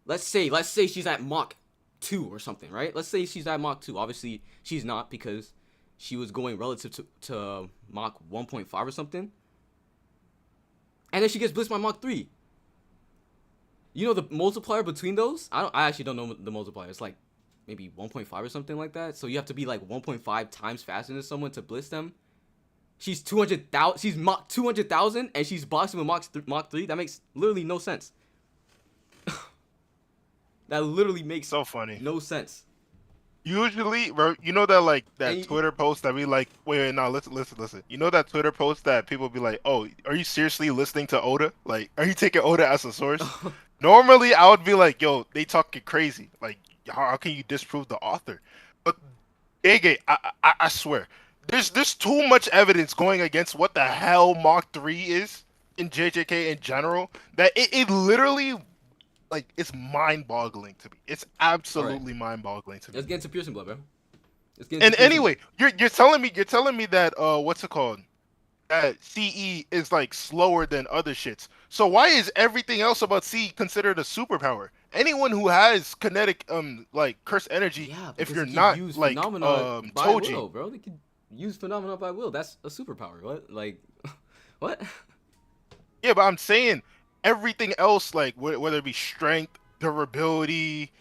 Let's say she's at Mach 2 or something, right? Let's say she's at Mach 2. Obviously, she's not because she was going relative to Mach 1.5 or something. And then she gets blitzed by Mach 3. You know the multiplier between those? I actually don't know the multiplier. It's like maybe 1.5 or something like that. So you have to be like 1.5 times faster than someone to blitz them. She's 200,000. She's Mach 200,000 and she's boxing with Mach 3. That makes literally no sense. That literally makes so funny. No sense. Usually, bro, you know that like that Twitter post that we like. Wait, no, listen. You know that Twitter post that people be like, "Oh, are you seriously listening to Oda? Like, are you taking Oda as a source?" Normally, I would be like, "Yo, they talking crazy. Like, how can you disprove the author?" But Ege, I swear, there's too much evidence going against what the hell Mach 3 is in JJK in general that it literally. Like, it's mind-boggling to me. It's absolutely mind-boggling to me. Let's get into Piercing Blood, bro. And anyway, you're telling me that what's it called? That CE is like slower than other shits. So why is everything else about CE considered a superpower? Anyone who has kinetic like curse energy, if you're not like Toji, will, bro, they can use phenomena by will. That's a superpower. What? Like, what? Yeah, but I'm saying. Everything else, like whether it be strength, durability,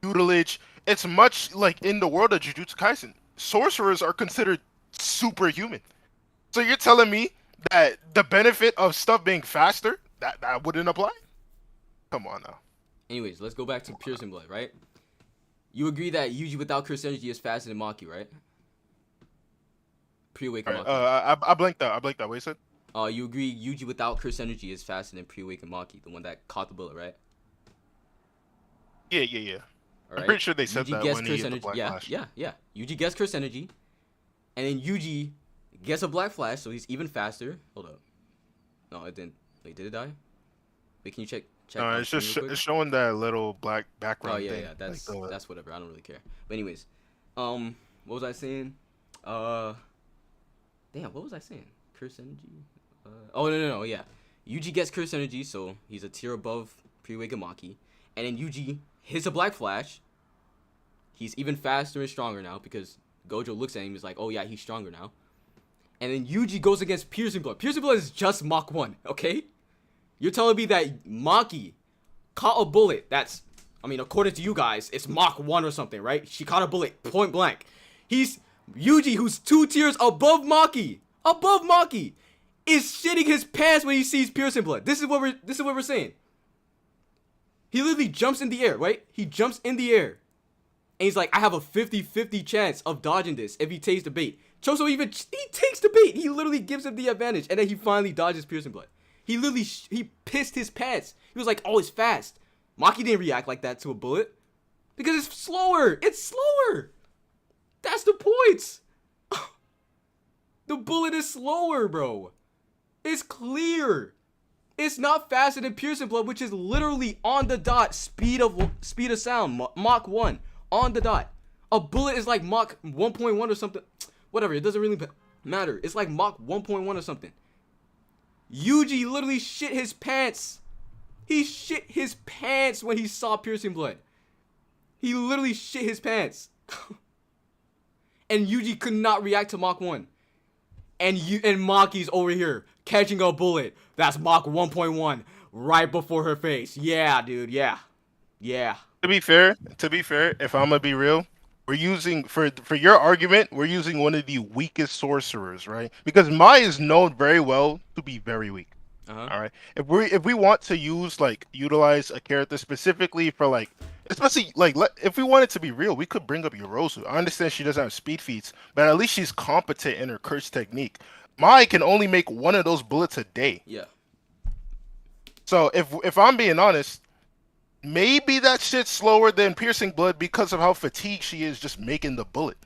tutelage, it's much like in the world of Jujutsu Kaisen. Sorcerers are considered superhuman. So you're telling me that the benefit of stuff being faster, that wouldn't apply? Come on now. Anyways, let's go back to Piercing Blood, right? You agree that Yuji without curse energy is faster than Maki, right? Pre-awaken Maki. I blanked out. What you said? You agree Yuji without curse energy is faster than pre-awakened Maki, the one that caught the bullet, right? Yeah. Right. I'm pretty sure they said Yuji that gets when curse he hit energy. the black flash. Yeah. Yuji gets curse energy, and then Yuji gets a black flash, so he's even faster. Hold up. No, it didn't. Wait, did it die? Wait, can you check? No, it's just it's showing that little black background. Oh yeah, thing. yeah. That's whatever. I don't really care. But anyways, what was I saying? Damn, what was I saying? Curse energy. No, yeah. Yuji gets curse energy, so he's a tier above pre-awakened Maki. And then Yuji hits a black flash. He's even faster and stronger now because Gojo looks at him and is like, oh yeah, he's stronger now. And then Yuji goes against Piercing Blood. Piercing Blood is just Mach 1, okay? You're telling me that Maki caught a bullet that's, according to you guys, it's Mach 1 or something, right? She caught a bullet point blank. He's Yuji, who's 2 tiers above Maki. Is shitting his pants when he sees Piercing Blood. This is what we're saying. He literally jumps in the air, right? He jumps in the air. And he's like, I have a 50-50 chance of dodging this if he takes the bait. Choso he takes the bait. He literally gives him the advantage. And then he finally dodges Piercing Blood. He literally, he pissed his pants. He was like, oh, it's fast. Maki didn't react like that to a bullet. Because it's slower. That's the point. The bullet is slower, bro. It's clear. It's not faster than Piercing Blood, which is literally on the dot. Speed of sound. Mach 1. On the dot. A bullet is like Mach 1.1 or something. Whatever. It doesn't really matter. It's like Mach 1.1 or something. Yuji literally shit his pants. He shit his pants when he saw Piercing Blood. He literally shit his pants. And Yuji could not react to Mach 1. and Maki's over here catching a bullet. That's Mach 1.1 right before her face. Yeah, dude. Yeah. To be fair, if I'm gonna be real, we're using for your argument, we're using one of the weakest sorcerers, right? Because Mai is known very well to be very weak. Uh-huh. All right. If we want to utilize a character specifically for like, especially like if we wanted to be real, we could bring up Yorozu. I understand she doesn't have speed feats, but at least she's competent in her curse technique. Mai can only make one of those bullets a day. Yeah. So if I'm being honest, maybe that shit's slower than piercing blood because of how fatigued she is just making the bullet.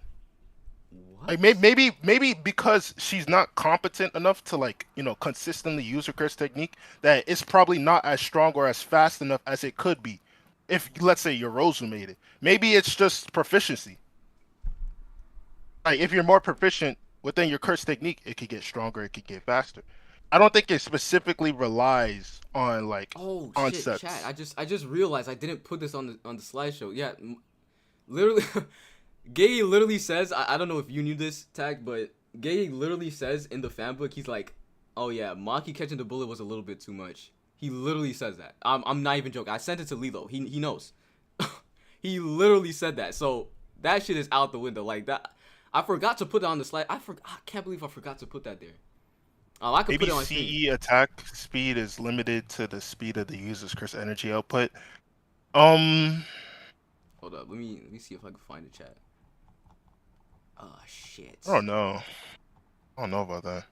What? Like maybe because she's not competent enough to like consistently use her curse technique, that it's probably not as strong or as fast enough as it could be. If let's say Yorozu made it, maybe it's just proficiency. Like if you're more proficient within your curse technique, it could get stronger, it could get faster. I don't think it specifically relies on like Oh shit, concepts. chat. I just realized I didn't put this on the slideshow. Yeah, literally, Gay literally says, I don't know if you knew this, Tag, but Gay literally says in the fan book, he's like, oh yeah, Maki catching the bullet was a little bit too much. He literally says that. I'm not even joking. I sent it to Lilo. He knows. He literally said that. So that shit is out the window. Like that. I forgot to put it on the slide. I can't believe I forgot to put that there. I could Maybe put it on CE attack speed is limited to the speed of the user's curse energy output. Hold up. Let me see if I can find the chat. Oh shit. I don't know. I don't know about that.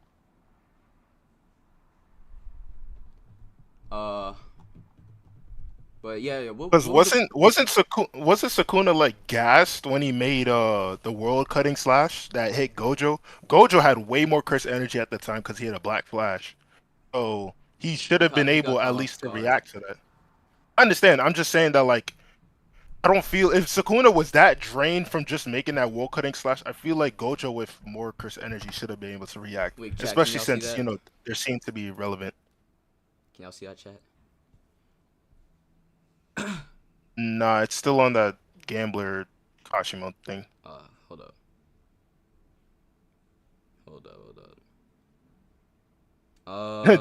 But yeah. Because wasn't Sukuna like gassed when he made the world cutting slash that hit Gojo? Gojo had way more curse energy at the time because he had a black flash. So he should have been able at least to react to that. I understand. I'm just saying that like I don't feel if Sukuna was that drained from just making that world cutting slash, I feel like Gojo with more curse energy should have been able to react. Wait, chat, especially since they're seen to be relevant. Can y'all see that chat? Nah, it's still on that gambler Kashimo thing. Hold up.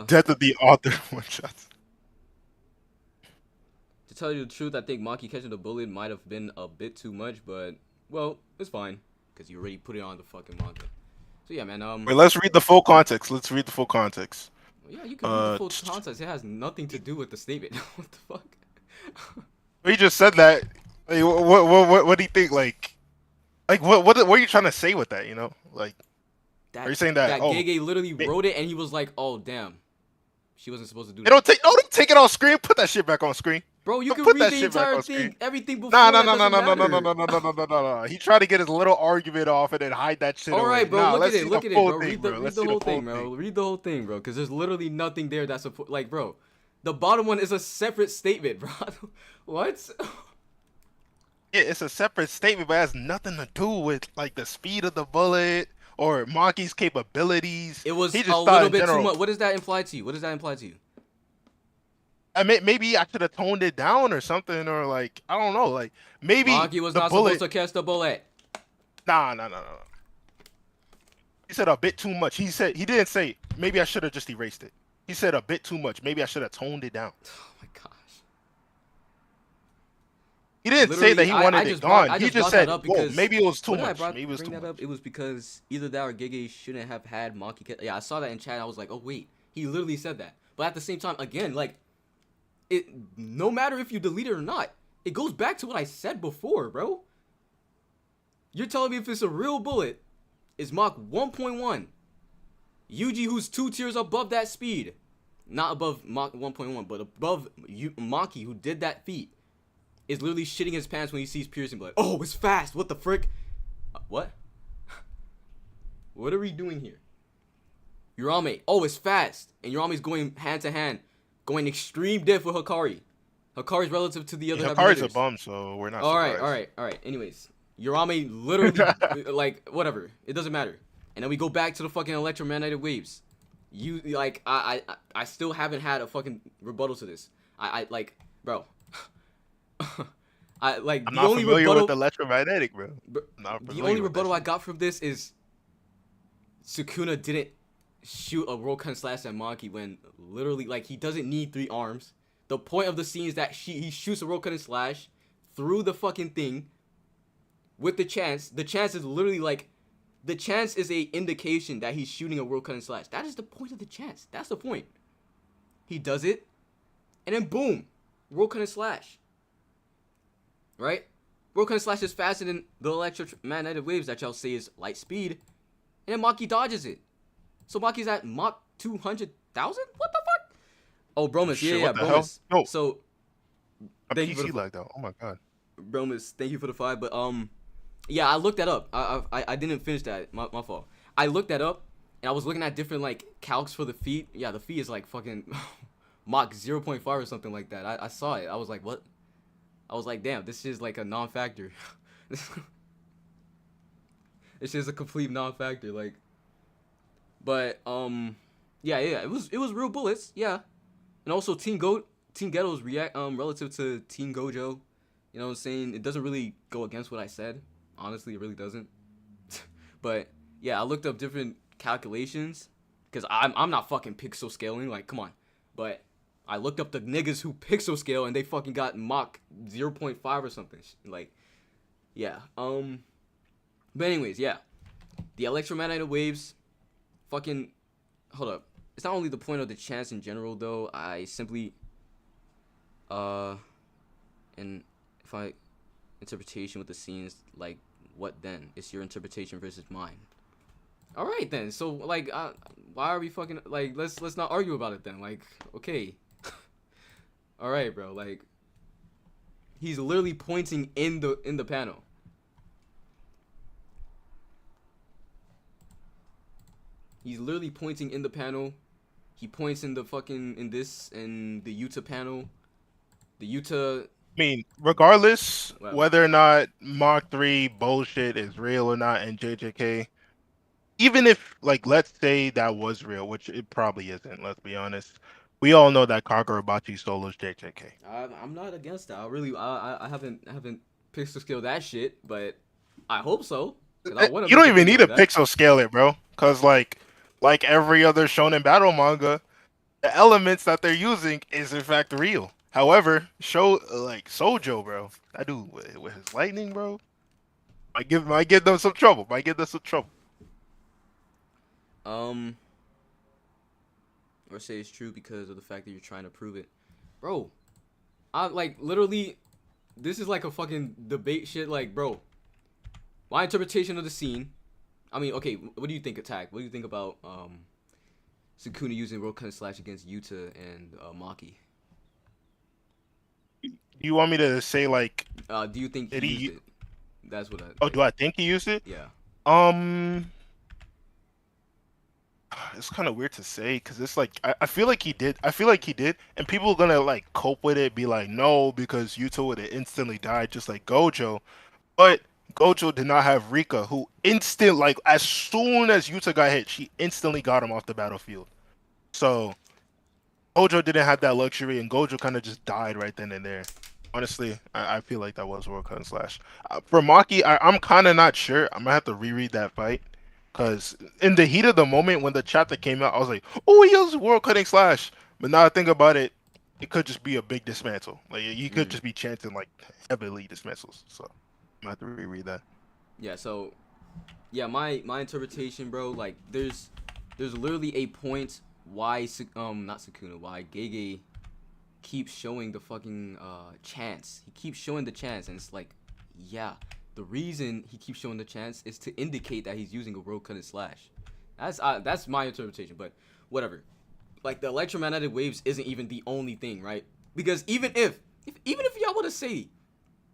Death of the author one shots. To tell you the truth, I think Maki catching the bullet might have been a bit too much, but well, it's fine because you already put it on the fucking manga. So yeah, man. Wait, let's read the full context. Yeah, you can read the full context. It has nothing to do with the statement. What the fuck? We just said that. Like, what do you think? Like what are you trying to say with that? Like, are you saying that? Gege literally wrote it and he was like, "Oh damn, she wasn't supposed to do that." Don't take it off screen. Put that shit back on screen. Bro, you can read the entire thing, everything before. No. He tried to get his little argument off and then hide that shit. All right, bro. Look at it, bro. Read the whole thing, bro. Read the whole thing, bro. Because there's literally nothing there that's like, bro. The bottom one is a separate statement, bro. What? Yeah, it's a separate statement, but it has nothing to do with like the speed of the bullet or Maki's capabilities. It was a little bit too much. What does that imply to you? I mean, maybe I should have toned it down or something, or like I don't know, like maybe Maki was not supposed to catch the bullet. Nah. He said a bit too much. He didn't say maybe I should have just erased it. He said a bit too much. Maybe I should have toned it down. Oh my gosh. He didn't say that he wanted it gone. He just said, "Whoa, maybe it was too much." Maybe it was too much. It was because either that or Gege shouldn't have had Maki. Yeah, I saw that in chat. I was like, "Oh wait, he literally said that." But at the same time, again, like, it no matter if you delete it or not, it goes back to what I said before, bro. You're telling me if it's a real bullet, it's Mach 1.1. Yuji, who's 2 tiers above that speed, not above Mach 1.1, but above Maki, who did that feat, is literally shitting his pants when he sees piercing blood. Oh, it's fast. What the frick? What? What are we doing here? Urame. Oh, it's fast. And Urame's going hand to hand. Going extreme diff with Hikari. Hikari's relative to the other. Hikari's a bum, so we're not surprised. All right. Anyways. Urame literally, like, whatever. It doesn't matter. And then we go back to the fucking electromagnetic waves. You, like, I still haven't had a fucking rebuttal to this. Like, bro. I'm not familiar with electromagnetic, bro. The only rebuttal I got from this is Sukuna didn't shoot a roll cut slash at Maki when literally like he doesn't need 3 arms. The point of the scene is that he shoots a roll cut and slash through the fucking thing with the chance. The chance is literally like the chance is a indication that he's shooting a roll cut and slash. That is the point of the chance. That's the point. He does it, and then boom, roll cut and slash. Right? Roll cut and slash is faster than the electromagnetic waves that y'all say is light speed, and then Maki dodges it. So Maki's at Mach 200,000? What the fuck? Oh, Bromus. Yeah, Bromus. No. So, I'm PC like that. Oh my god. Bromus, thank you for the 5. But, yeah, I looked that up. I didn't finish that. My fault. I looked that up, and I was looking at different, like, calcs for the feat. Yeah, the feat is, like, fucking Mach 0.5 or something like that. I saw it. I was like, what? I was like, damn, this is, like, a non-factor. This is a complete non-factor, like. But yeah, it was real bullets, yeah. And also Team Ghetto's react relative to Team Gojo, you know what I'm saying? It doesn't really go against what I said. Honestly, it really doesn't. But yeah, I looked up different calculations because I'm not fucking pixel scaling, like come on. But I looked up the niggas who pixel scale and they fucking got Mach 0.5 or something. Like, yeah. But anyways, yeah. The electromagnetic waves. Fucking, hold up. It's not only the point of the chance in general, though. I simply, and if I, interpretation with the scenes, like, what then? It's your interpretation versus mine. All right, then. So, like, why are we fucking, like, let's not argue about it, then. Like, okay. All right, bro. Like, he's literally pointing in the panel. He's literally pointing in the panel. He points in the fucking, in the Yuta panel. The Yuta... I mean, regardless whether or not Mach 3 bullshit is real or not in JJK, even if, like, let's say that was real, which it probably isn't, let's be honest. We all know that Kagurabachi solo is JJK. I'm not against that. I haven't pixel scale that shit, but I hope so. You don't even need to pixel scale it, bro. Because, like every other shonen battle manga, the elements that they're using is in fact real. However, like Sojo, bro, that dude with his lightning, bro, might give them some trouble. Or say it's true because of the fact that you're trying to prove it, bro. I like literally, this is like a fucking debate shit. Like, bro, my interpretation of the scene. I mean, okay, what do you think, Attack? What do you think about Sukuna using roll cut slash against Yuta and Maki? Do you want me to say, like... do you think he used it? That's what I... Oh, do I think he used it? Yeah. It's kind of weird to say, because it's like... I feel like he did. And people are going to, like, cope with it, be like, no, because Yuta would have instantly died, just like Gojo. But... Gojo did not have Rika, who as soon as Yuta got hit, she instantly got him off the battlefield. So, Gojo didn't have that luxury, and Gojo kind of just died right then and there. Honestly, I feel like that was roll cut and slash. For Maki, I'm kind of not sure. I'm going to have to reread that fight. Because in the heat of the moment, when the chapter came out, I was like, oh, he used world cutting slash. But now I think about it, it could just be a big dismantle. Like, he could just be chanting, like, heavily dismantles. So. I have to reread that. Yeah, so yeah, my interpretation, bro, like there's literally a point why not Sukuna, why Gege keeps showing the fucking chance. He keeps showing the chance, and it's like, yeah, the reason he keeps showing the chance is to indicate that he's using a roll cut and slash. That's my interpretation, but whatever. Like the electromagnetic waves isn't even the only thing, right? Because even if y'all want to say,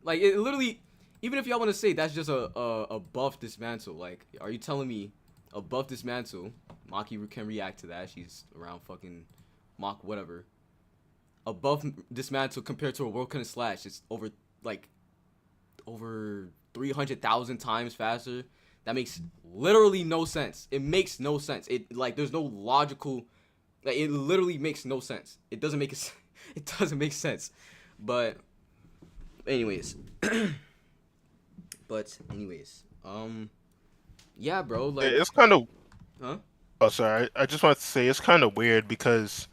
like, it literally. Even if y'all want to say that's just a buff dismantle, like, are you telling me a buff dismantle, Maki can react to that, she's around fucking Mach whatever. A buff dismantle compared to a world cut and slash, it's over 300,000 times faster. That makes literally no sense. It makes no sense. It, like, there's no logical, like, it literally makes no sense. It doesn't make sense. But anyways. Yeah, bro. Like, it's kind of Huh? Oh, sorry. I just wanted to say it's kind of weird because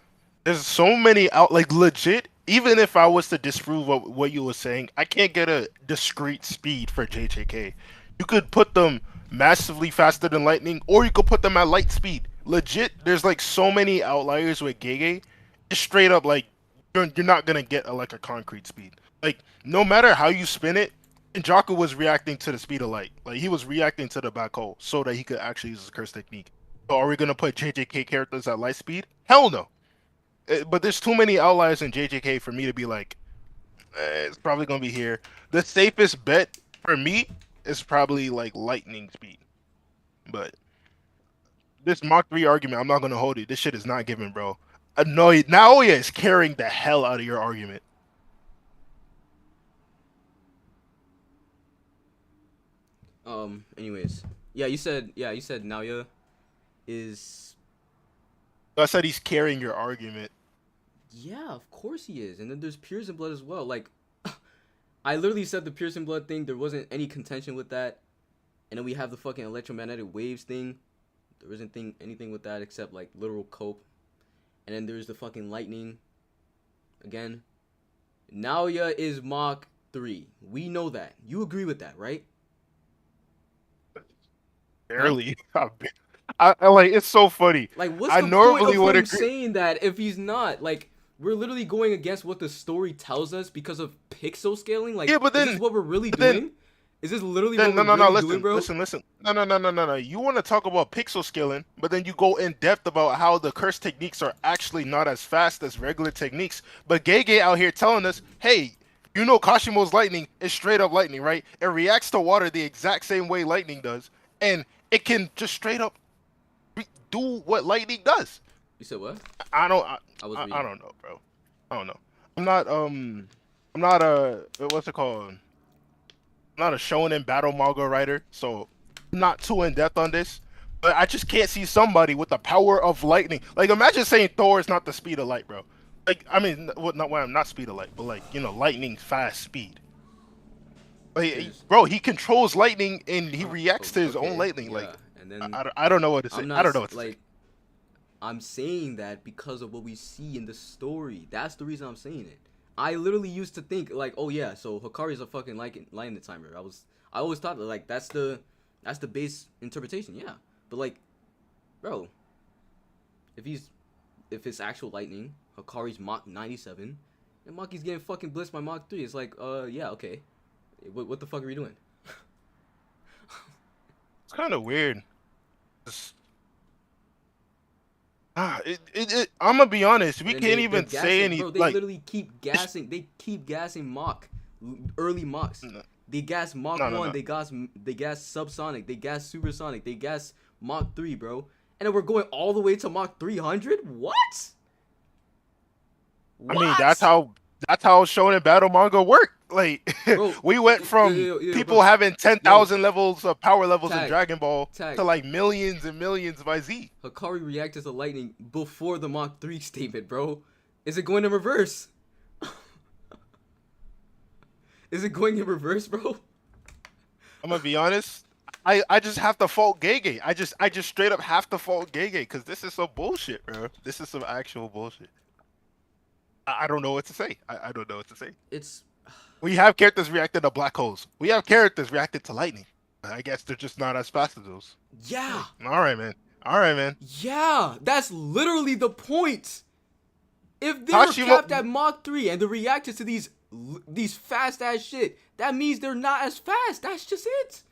there's so many out like legit. Even if I was to disprove what you were saying, I can't get a discrete speed for JJK. You could put them massively faster than lightning, or you could put them at light speed. Legit, there's like so many outliers with Gege. It's straight up like you're not gonna get like a concrete speed. Like no matter how you spin it, Kenjaku was reacting to the speed of light. Like he was reacting to the black hole so that he could actually use his curse technique. So are we gonna put JJK characters at light speed? Hell no. But there's too many outliers in JJK for me to be like, it's probably gonna be here. The safest bet for me is probably like lightning speed. But this Mach 3 argument, I'm not gonna hold it. This shit is not given, bro. Annoyed. Naoya is carrying the hell out of your argument. Anyways, yeah, you said Naoya is. I said he's carrying your argument. Yeah, of course he is. And then there's Pearson Blood as well. Like, I literally said the Pearson Blood thing. There wasn't any contention with that. And then we have the fucking electromagnetic waves thing. There isn't anything with that except like literal cope. And then there's the fucking lightning. Again, Naoya is Mach 3. We know that. You agree with that, right? Barely. I like it's so funny. Like, what's I the point normally of would him agree. saying that if he's not? Like, we're literally going against what the story tells us because of pixel scaling. Like, Yeah, but is then this what we're really then doing? Is this literally then what no we're no no really doing, listen bro? listen. No. You want to talk about pixel scaling, but then you go in depth about how the curse techniques are actually not as fast as regular techniques. But Gege out here telling us, hey, you know Kashimo's lightning is straight up lightning, right? It reacts to water the exact same way lightning does, and it can just straight up do what lightning does. You said what? I don't I was I reading. don't know, bro. I don't know. I'm not a what's it called? I'm not a shonen battle manga writer, so I'm not too in depth on this. But I just can't see somebody with the power of lightning. Like imagine saying Thor is not the speed of light, bro. Like I mean, not speed of light, but like lightning fast speed. Like, bro, he controls lightning and he reacts to his own Okay, lightning. Like yeah. And then I don't know what to say. I'm I not don't know what to say. like I'm saying that because of what we see in the story. That's the reason I'm saying it. I literally used to think like, oh yeah, so Hikari's a fucking lightning timer. I always thought that like that's the base interpretation, yeah. But like, bro, if it's actual lightning, Hikari's Mach 97, and Maki's getting fucking blitzed by Mach 3. It's like, yeah, okay. What the fuck are we doing? It's kind of weird. I'm gonna be honest. We And can't they're even say gassing, any bro. They like. literally keep gassing. They keep gassing Mach, early Machs. No, They gas Mach no, 1. no. They gas subsonic. They gas supersonic. They gas Mach 3, bro. And then we're going all the way to Mach 300. What? I mean, that's how shonen battle manga work. Like Bro, we went from people bro. having 10,000 levels of power levels in Tag, Dragon Ball tag. to like millions and millions by Z. Hikari reacted to lightning before the Mach 3 statement, bro. Is it going in reverse? Is it going in reverse, bro? I'm gonna be honest. I just have to fault Gege. I just straight up have to fault Gege because this is some bullshit, bro. This is some actual bullshit. I don't know what to say. I don't know what to say. It's We have characters reacting to black holes. We have characters reacting to lightning. I guess they're just not as fast as those. yeah. All right, man. All right, man. Yeah, that's literally the point. If they're capped at Mach 3 and they're reacting to these fast ass shit, that means they're not as fast. That's just it.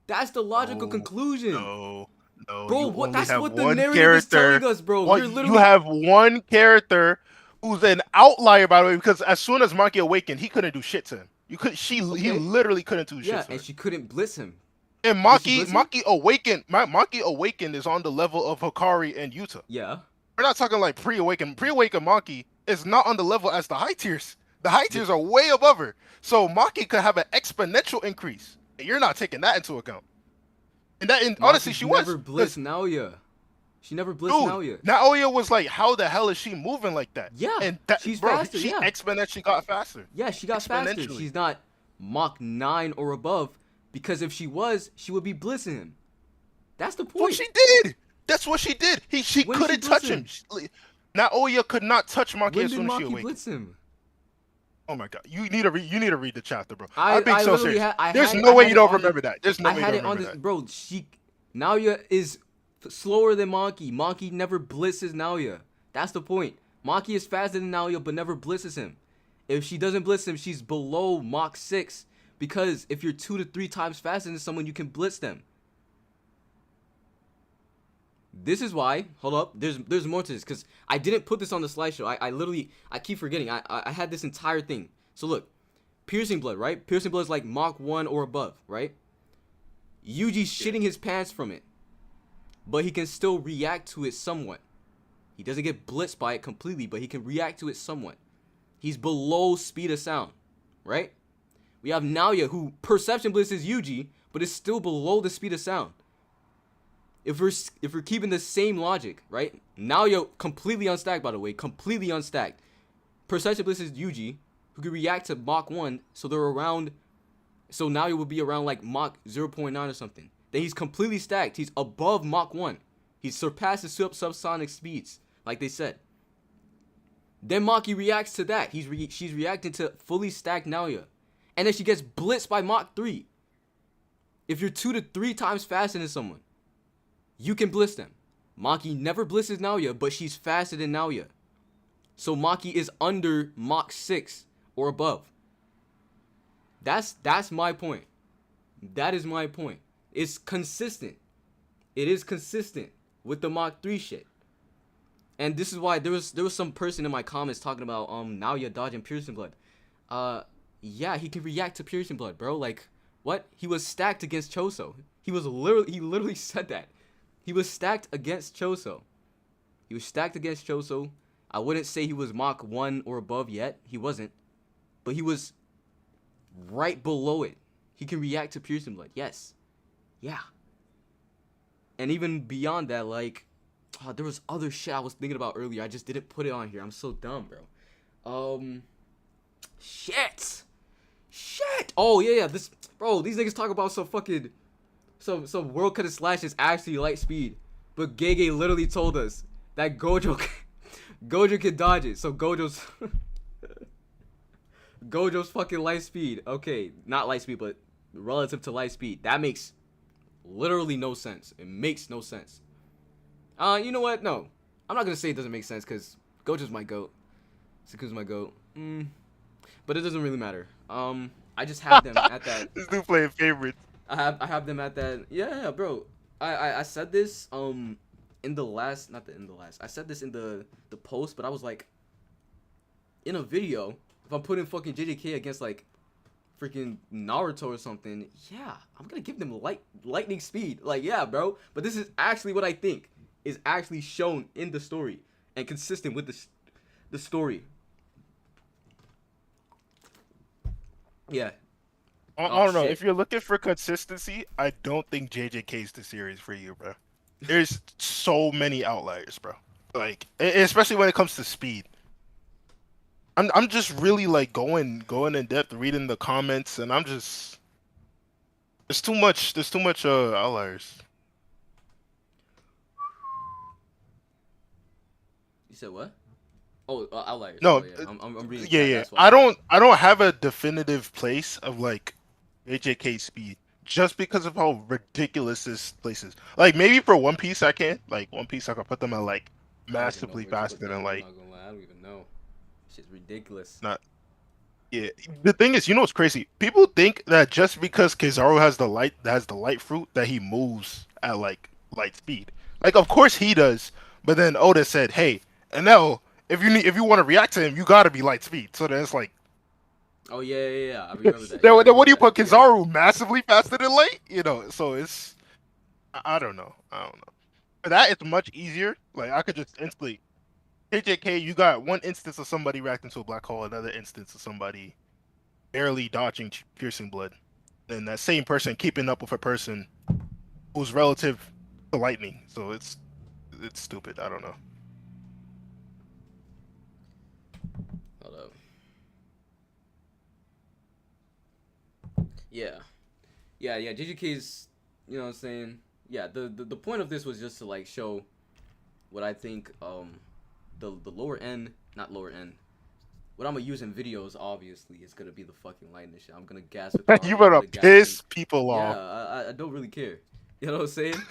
That's the logical conclusion. No, Bro, that's what the one narrative is telling us, bro. Well, You're literally you have one character who's an outlier, by the way, because as soon as Maki awakened, he couldn't do shit to him. He literally couldn't do shit. yeah, to and him. she couldn't blitz him. And Maki awakened. Maki awakened is on the level of Hikari and Yuta. Yeah. We're not talking like pre-awakened. Pre-awakened Maki is not on the level as the high tiers. The high tiers are way above her. So Maki could have an exponential increase. And you're not taking that into account. And honestly, she never was. blitzed Naoya. She never blitzed Naoya. Naoya was like, how the hell is she moving like that? Yeah, and that, she's bro, faster. She Yeah, exponentially got faster. Yeah, she got faster. She's not Mach 9 or above, because if she was, she would be blitzing him. That's the point. Well, she did. That's what she did. She When did she couldn't blitz touch him. him? Naoya could not touch Maki When as did soon as she Maki awakened. blitz him? Oh my god, you need to read the chapter, bro. I'm being I so literally serious. had There's I no way had you it don't on the remember that. There's no I way you had don't it on remember this, that. bro. Naoya is slower than Maki. Maki never blitzes Naoya. That's the point. Maki is faster than Naoya, but never blitzes him. If she doesn't blitz him, she's below Mach 6. Because if you're 2 to 3 times faster than someone, you can blitz them. This is why, hold up, there's more to this, because I didn't put this on the slideshow. I keep forgetting. I had this entire thing. So look, piercing blood, right? Piercing blood is like Mach 1 or above, right? Yuji's shitting his pants from it, but he can still react to it somewhat. He doesn't get blitzed by it completely, but he can react to it somewhat. He's below speed of sound, right? We have Naoya, who perception blitzes Yuji, but is still below the speed of sound. If we're keeping the same logic, right? Naoya completely unstacked, by the way, completely unstacked. Perception blitzes Yuji, who can react to Mach 1, so they're around. So Naoya would be around like Mach 0.9 or something. Then he's completely stacked. He's above Mach 1. He surpasses subsonic speeds, like they said. Then Maki reacts to that. She's reacting to fully stacked Naoya. And then she gets blitzed by Mach 3. If you're 2 to 3 times faster than someone, you can blitz them. Maki never blitzes Naoya, but she's faster than Naoya. So Maki is under Mach 6 or above. That's my point. That is my point. It's consistent. It is consistent with the Mach 3 shit. And this is why there was some person in my comments talking about Naoya dodging piercing blood. Yeah, he can react to piercing blood, bro. Like, what? He was stacked against Choso. He literally said that. He was stacked against Choso. I wouldn't say he was Mach 1 or above yet. He wasn't. But he was right below it. He can react to piercing blood. Yes. Yeah. And even beyond that, like, there was other shit I was thinking about earlier. I just didn't put it on here. I'm so dumb, bro. Shit. Oh, yeah. These niggas talk about some fucking... Some World Cutter Slash is actually light speed. But Gege literally told us that Gojo can dodge it. So Gojo's fucking light speed. Okay, not light speed, but relative to light speed. That makes literally no sense. It makes no sense. You know what? No. I'm not gonna say it doesn't make sense, because Gojo's my GOAT. Sukuna's my GOAT. But it doesn't really matter. I just have them at that. This dude playing favorites. I have them at that. Yeah, bro. I said this in the last, not the in the last. I said this in the post, but I was like, in a video, if I'm putting fucking JJK against like freaking Naruto or something, yeah, I'm gonna give them lightning speed. Like, yeah, bro. But this is actually what I think is actually shown in the story and consistent with the story. Yeah. I don't know. If you're looking for consistency, I don't think JJK's the series for you, bro. There's so many outliers, bro. Like, especially when it comes to speed. I'm just really like going in depth, reading the comments, and I'm just there's too much outliers. You said what? Oh, outliers. No, Oh, yeah. I'm reading. yeah, that, yeah. That's why. I don't have a definitive place of like JJK speed just because of how ridiculous this place is. Like, maybe for One Piece I can. Like, One Piece I can put them at like massively faster than like. I'm not gonna lie, I don't even know. Shit's ridiculous. Not. Yeah. The thing is, you know what's crazy? People think that just because Kizaru has the light fruit that he moves at like light speed. Like, of course he does. But then Oda said, "Hey, and now if you want to react to him, you gotta be light speed." So then it's like. Oh yeah. I remember that. Then what do you put Kizaru Yeah. massively faster than light? You know, so it's I don't know. For that it's much easier. Like, I could just instantly KJK, you got one instance of somebody reacting to a black hole, another instance of somebody barely dodging piercing blood. Then that same person keeping up with a person who's relative to lightning. So it's stupid. I don't know. Hold up. Yeah. JJK's, you know what I'm saying? yeah, the point of this was just to like show what I think the lower end, not lower end. What I'm gonna use in videos, obviously, is gonna be the fucking light and shit. I'm gonna gas a car. You I'm better gonna gas him. piss people Yeah, off. I don't really care. You know what I'm saying?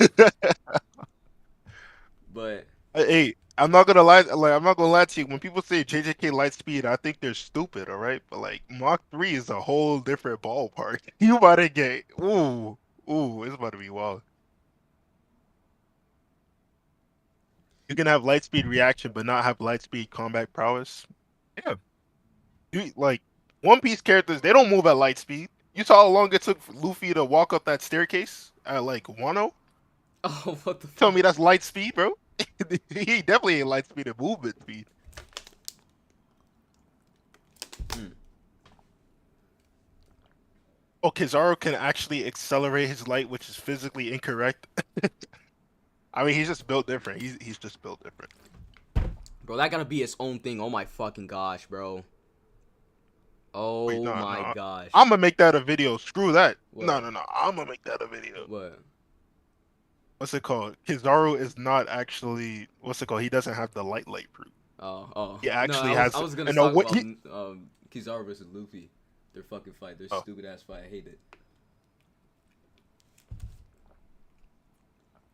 But Hey, I'm not gonna lie. Like, I'm not gonna lie to you. When people say JJK Lightspeed, I think they're stupid. All right, but like Mach 3 is a whole different ballpark. You about to get it's about to be wild. You can have Lightspeed reaction, but not have Lightspeed combat prowess. Yeah, like One Piece characters, they don't move at Lightspeed. You saw how long it took Luffy to walk up that staircase at like Wano? oh, what the Tell fuck? me that's light speed, bro. He definitely ain't light speed and movement speed. Hmm. Oh, Kizaru can actually accelerate his light, which is physically incorrect. I mean, he's just built different. He's just built different. Bro, that gotta be its own thing. Oh my fucking gosh, bro. Wait, Oh no, my no. gosh. I'm gonna make that a video. Screw that. No, What? no, no. I'm gonna make that a video. What? What's it called? Kizaru is not actually. What's it called? He doesn't have the light fruit. Oh. He No, actually I has. was gonna And no, talk what about he? Kizaru versus Luffy. Their fucking fight. Their Oh, stupid ass fight. I hate it.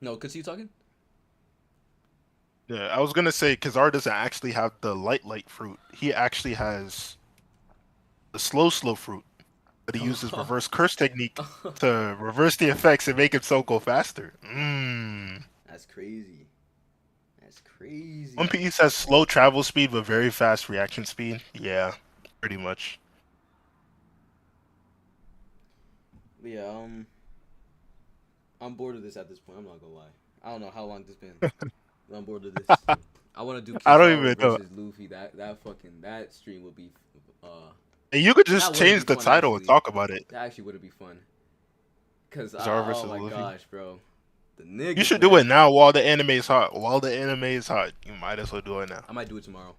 No, continue talking? yeah. I was gonna say Kizaru doesn't actually have the light fruit. He actually has the slow fruit. But he uses reverse curse technique to reverse the effects and make himself go faster. That's crazy. That's crazy. One Piece has slow travel speed but very fast reaction speed. Yeah, pretty much. Yeah, I'm bored of this at this point. I'm not gonna lie. I don't know how long this been. But I'm bored of this. I want to do I don't Kizaru even know. versus Luffy. That stream would be And you could that just wouldn't be change the fun title and actually. talk about it. That actually wouldn't be fun. Cause Kizaru oh versus my Luffy. gosh, bro, the You niggas, should do man. it now while the anime is hot. While the anime is hot, you might as well do it now. I might do it tomorrow.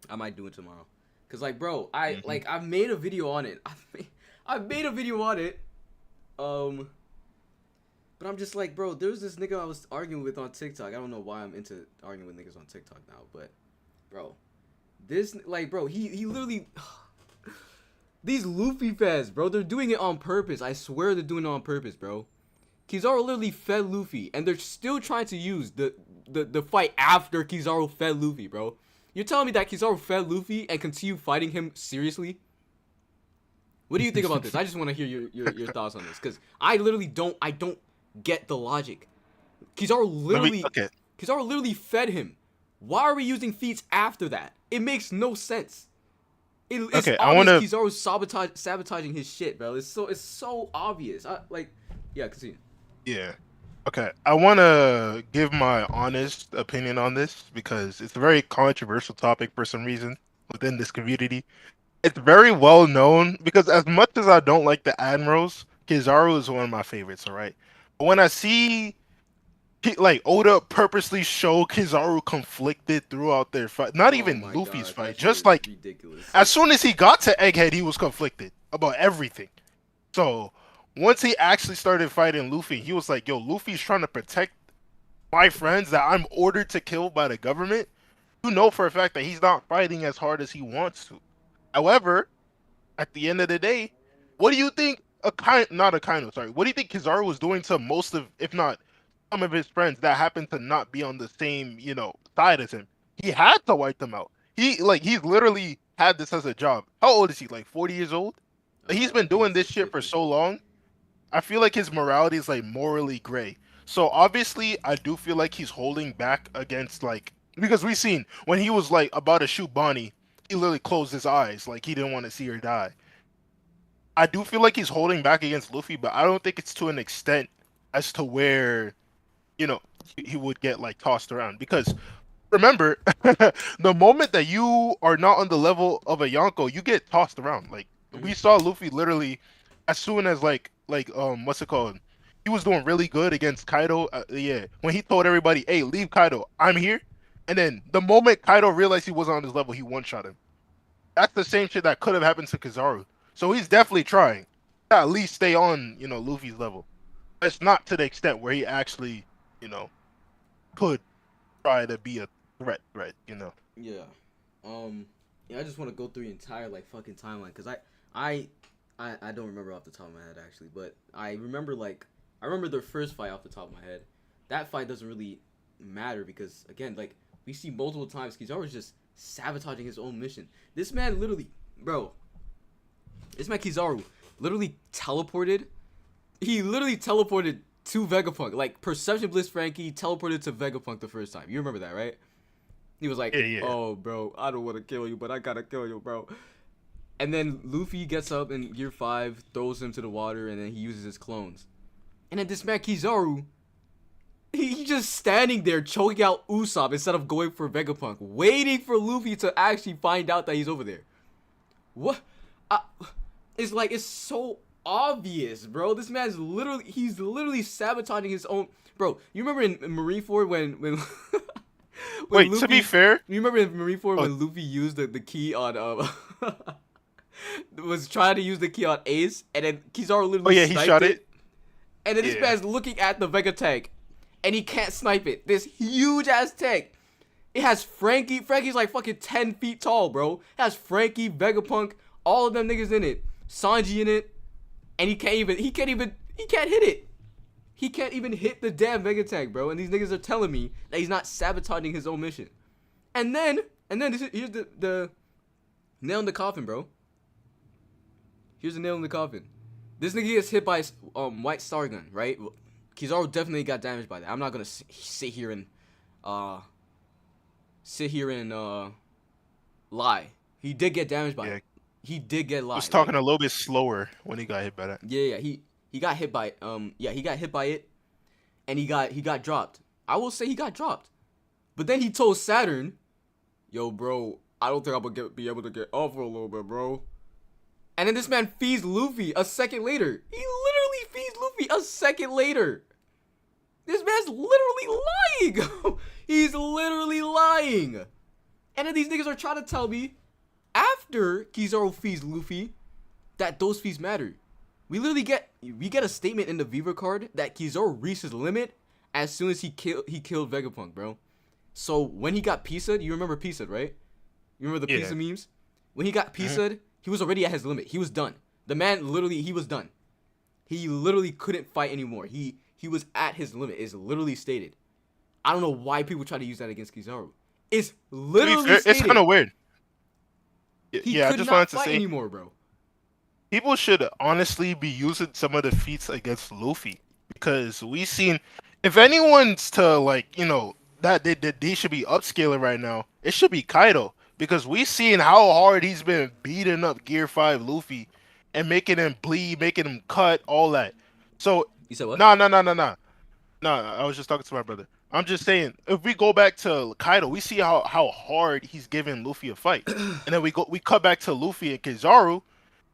I might do it tomorrow. Cause like, bro, I Mhm. like I've made a video on it. I made a video on it. But I'm just like, bro, there's this nigga I was arguing with on TikTok. I don't know why I'm into arguing with niggas on TikTok now, but bro, this like, bro, he literally these Luffy fans, bro, they're doing it on purpose. I swear they're doing it on purpose, bro. Kizaru literally fed Luffy, and they're still trying to use the fight after Kizaru fed Luffy, bro. You're telling me that Kizaru fed Luffy and continue fighting him seriously? What do you think about this? I just want to hear your thoughts on this, because I don't get the logic. Okay. Kizaru literally fed him. Why are we using feats after that? It makes no sense. It's Okay, I obvious wanna Kizaru's sabotaging his shit, bro. It's so obvious. Yeah, continue. Yeah. Okay. I wanna give my honest opinion on this because it's a very controversial topic for some reason within this community. It's very well known because as much as I don't like the admirals, Kizaru is one of my favorites. All right, but when I see like Oda purposely show Kizaru conflicted throughout their fight, not Oh even my Luffy's gosh, fight, that shit just is like ridiculous. as soon as he got to Egghead, he was conflicted about everything. So once he actually started fighting Luffy, he was like, "Yo, Luffy's trying to protect my friends that I'm ordered to kill by the government." You know for a fact that he's not fighting as hard as he wants to. However, at the end of the day, what do you think not a kind of sorry, what do you think Kizaru was doing to most of, if not some of his friends that happened to not be on the same, side as him? He had to wipe them out. He's literally had this as a job. How old is he? Like 40 years old? He's I been think doing it's this like shit for 50. so long. I feel like his morality is like morally gray. So obviously, I do feel like he's holding back against like because we seen when he was like about to shoot Bonnie, he literally closed his eyes like he didn't want to see her die. I do feel like he's holding back against Luffy, but I don't think it's to an extent as to where he would get like tossed around because remember, the moment that you are not on the level of a Yonko, you get tossed around. Like Mm-hmm. we saw Luffy literally as soon as what's it called? He was doing really good against Kaido. Yeah, when he told everybody, "Hey, leave Kaido, I'm here," and then the moment Kaido realized he wasn't on his level, he one shot him. That's the same shit that could have happened to Kizaru. So he's definitely trying to at least stay on, Luffy's level. It's not to the extent where he actually, you know, could try to be a threat, you know. Yeah. Yeah, I just want to go through the entire like fucking timeline because I, I don't remember off the top of my head actually, but I remember their first fight off the top of my head. That fight doesn't really matter because again, like we see multiple times Kizaru is just sabotaging his own mission. This man literally, bro. This man Kizaru literally teleported. He literally teleported to Vegapunk. Like Perception Bliss Frankie teleported to Vegapunk the first time. You remember that, right? He was like, Yeah. "Oh, bro, I don't want to kill you, but I gotta kill you, bro." And then Luffy gets up in Gear 5, throws him to the water, and then he uses his clones. And then this man Kizaru, he's just standing there choking out Usopp instead of going for Vegapunk, waiting for Luffy to actually find out that he's over there. What? It's like, it's so obvious, bro. This man's he's literally sabotaging his own. Bro, you remember in Marineford when Wait, Luffy, to be fair, you remember in Marineford when Luffy used the key on was trying to use the key on Ace, and then Kizaru literally he sniped shot it. and then this man's looking at the Vega tank, and he can't snipe it. This huge ass tank. It has Frankie. Frankie's like fucking 10 feet tall, bro. It has Frankie, Vegapunk, all of them niggas in it. Sanji in it, and he can't hit it. He can't even hit the damn Vega tank, bro. And these niggas are telling me that he's not sabotaging his own mission. And then here's the nail in the coffin, bro. Here's the nail in the coffin. This nigga gets hit by White Star Gun, right? Kizaru definitely got damaged by that. I'm not gonna sit here and lie. He did get damaged by it. He did get lied. He was talking a little bit slower when he got hit by that. Yeah. He got hit by it. He got hit by it, and he got dropped. I will say he got dropped, but then he told Saturn, "Yo, bro, I don't think I'm gonna be able to get off for a little bit, bro." And then this man feeds Luffy a second later. He literally feeds Luffy a second later. This man's literally lying. He's literally lying. And then these niggas are trying to tell me, after Kizaru feeds Luffy, that those feats matter. We get a statement in the Viva card that Kizaru reached his limit as soon as he killed Vegapunk, bro. So when he got Pisa'd, you remember Pisa'd, right? You remember the Pisa memes? When he got Pisa'd, he was already at his limit. He was done. The man literally, he was done. He literally couldn't fight anymore. He was at his limit. It's literally stated. I don't know why people try to use that against Kizaru. It's literally stated. It's kind of weird. He could not fight anymore, bro. People should honestly be using some of the feats against Luffy, because we seen, if anyone's to like, you know, that they should be upscaling right now, it should be Kaido, because we seen how hard he's been beating up Gear 5 Luffy and making him bleed, making him cut, all that. So you said what? No, I was just talking to my brother. I'm just saying, if we go back to Kaido, we see how hard he's giving Luffy a fight, and then we cut back to Luffy and Kizaru.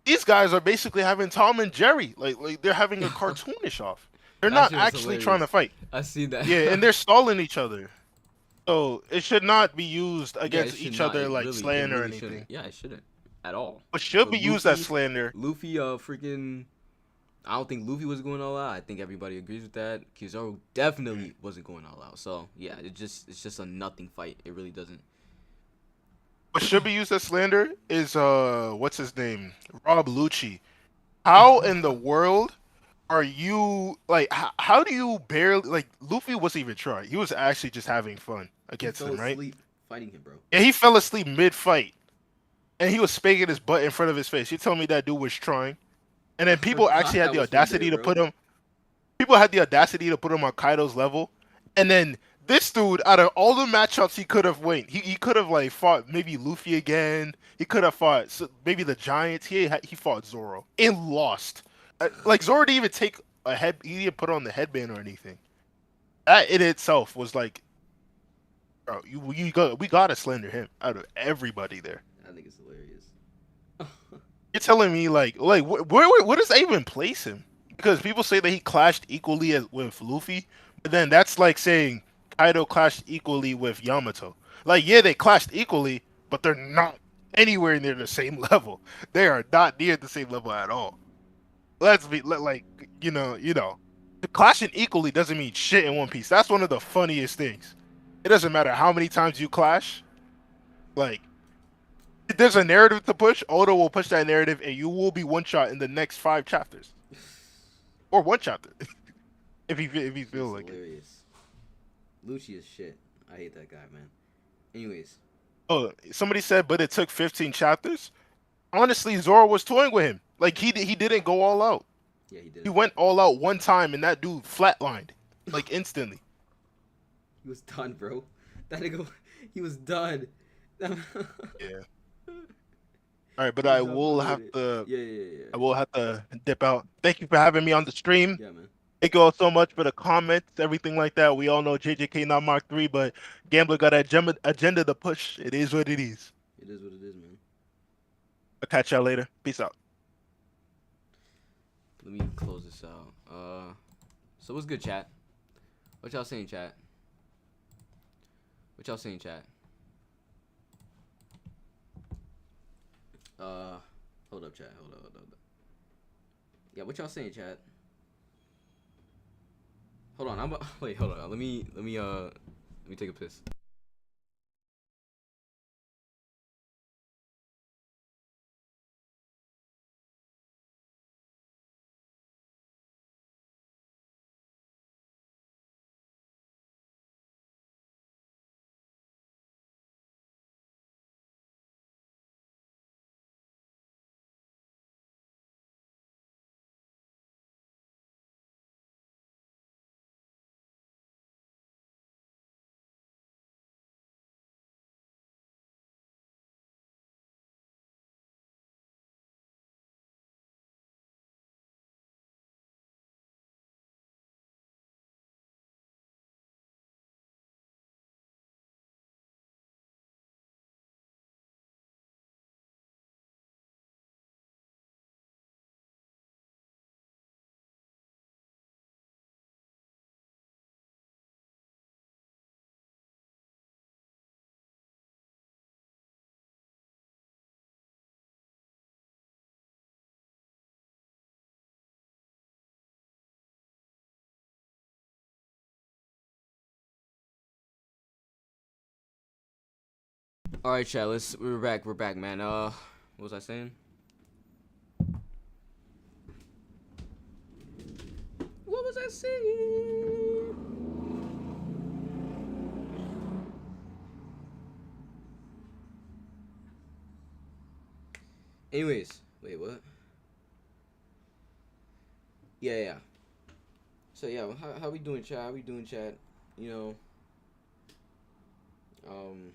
These guys are basically having Tom and Jerry, like they're having a cartoonish off. They're not actually trying to fight. I see that. Yeah, and they're stalling each other. So it should not be used against each other like really, slander or anything. Shouldn't. Yeah, it shouldn't at all. It should be used as slander. Luffy, freaking. I don't think Luffy was going all out. I think everybody agrees with that. Kizaru definitely wasn't going all out. So yeah, it's just a nothing fight. It really doesn't. What should be used as slander is what's his name? Rob Lucci. How in the world are you like? How do you barely like? Luffy wasn't even trying. He was actually just having fun against him, right? Asleep fighting him, bro. Yeah, he fell asleep mid-fight, and he was spanking his butt in front of his face. You tell me that dude was trying? And then people actually had the audacity to put him. People had the audacity to put him on Kaido's level, and then this dude, out of all the matchups he could have won, he could have like fought maybe Luffy again. He could have fought maybe the Giants. He fought Zoro and lost. Like Zoro didn't even take a head. He didn't put on the headband or anything. That in itself was like, bro, we gotta slander him out of everybody there. I think it's hilarious. You're telling me like where does that even place him? Because people say that he clashed equally with Luffy, but then that's like saying Kaido clashed equally with Yamato. Like, yeah, they clashed equally, but they're not anywhere near the same level. They are not near the same level at all. Let's be like, you know. clashing equally doesn't mean shit in One Piece. That's one of the funniest things. It doesn't matter how many times you clash. Like, if there's a narrative to push, Oda will push that narrative, and you will be one shot in the next 5 chapters, or one chapter, if he feels Shit's like it. hilarious. Lucci is shit. I hate that guy, man. Anyways, Oh, somebody said, but it took 15 chapters. Honestly, Zoro was toying with him. Like he didn't go all out. yeah, he He didn't. went all out one time, and that dude flatlined like instantly. He was done, bro. That nigga, he was done. Yeah. All right, but He was done for the minute. Yeah, yeah, I yeah. will have to dip out. Thank you for having me on the stream. Yeah, man. Thank you all so much for the comments, everything like that. We all know JJK not Mark 3, but Gambler got an agenda to push. It is what it is. It is what it is, man. I'll catch y'all later. Peace out. Let me close this out. So what's good, chat? What y'all saying, chat? What y'all saying, chat? Hold up, chat. Hold up. Yeah, what y'all saying, chat? Hold on. Wait. Hold on. Let me take a piss. All right, chat. We're back. We're back, man. What was I saying? What was I saying? Anyways, wait, what? Yeah. So yeah, how we doing, chat? How we doing, chat? You know, um,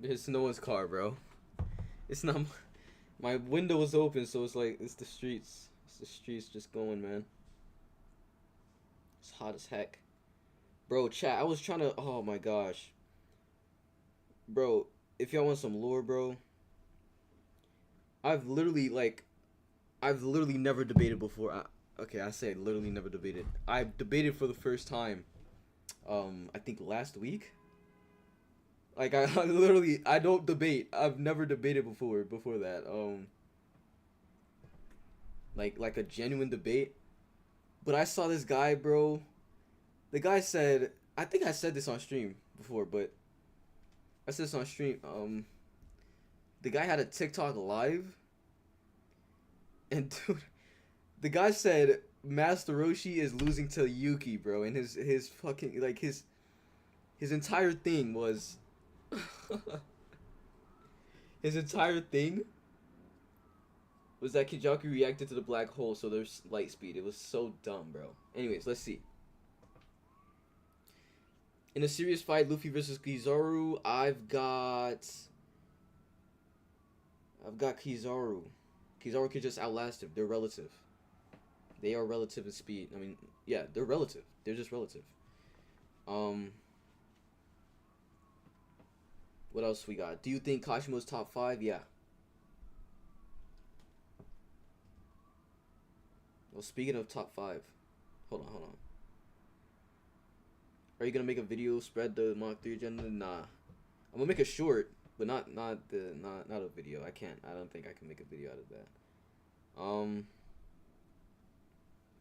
it's no one's car, bro. It's not. My window was open, so it's like it's the streets. It's the streets just going, man. It's hot as heck, bro. Chat. I was trying to. Oh my gosh, bro. If y'all want some lore, bro, I've literally like, I've literally never debated before. Okay, I say literally never debated. I debated for the first time. I think last week. Like I literally I don't debate. I've never debated before that. Like a genuine debate. But I saw this guy, bro. The guy said, I think I said this on stream before, but I said this on stream. The guy had a TikTok live, and dude, the guy said Master Roshi is losing to Yuki, bro, and his fucking like his entire thing was his entire thing was that Kenjaku reacted to the black hole, so there's light speed. It was so dumb, bro. Anyways, let's see. In a serious fight, Luffy versus Kizaru, I've got Kizaru. Kizaru can just outlast him. They're relative. They are relative in speed. I mean, yeah, they're relative. They're just relative. What else we got? Do you think Kashima's top 5? Yeah. Well, speaking of top 5, hold on. Are you gonna make a video, spread the Mach 3 agenda? Nah. I'm gonna make a short, but not a video. I can't. I don't think I can make a video out of that.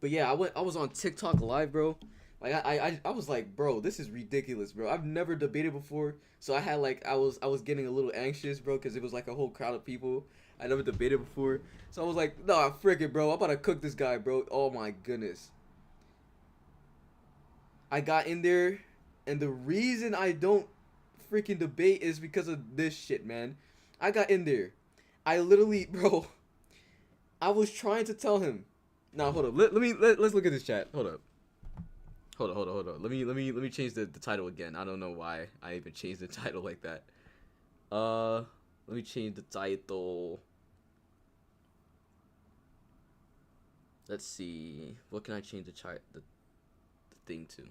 But yeah, I was on TikTok live, bro. Like I was like, bro, this is ridiculous, bro. I've never debated before, so I had like I was getting a little anxious, bro, because it was like a whole crowd of people. I never debated before, so I was like, nah, frick it, bro. I'm about to cook this guy, bro. Oh my goodness. I got in there, and the reason I don't freaking debate is because of this shit, man. I got in there. I literally, bro, I was trying to tell him. Now, hold up. Let's look at this chat. Hold up. Hold on. Let me change the title again. I don't know why I even changed the title like that. Let me change the title. Let's see. What can I change the thing to?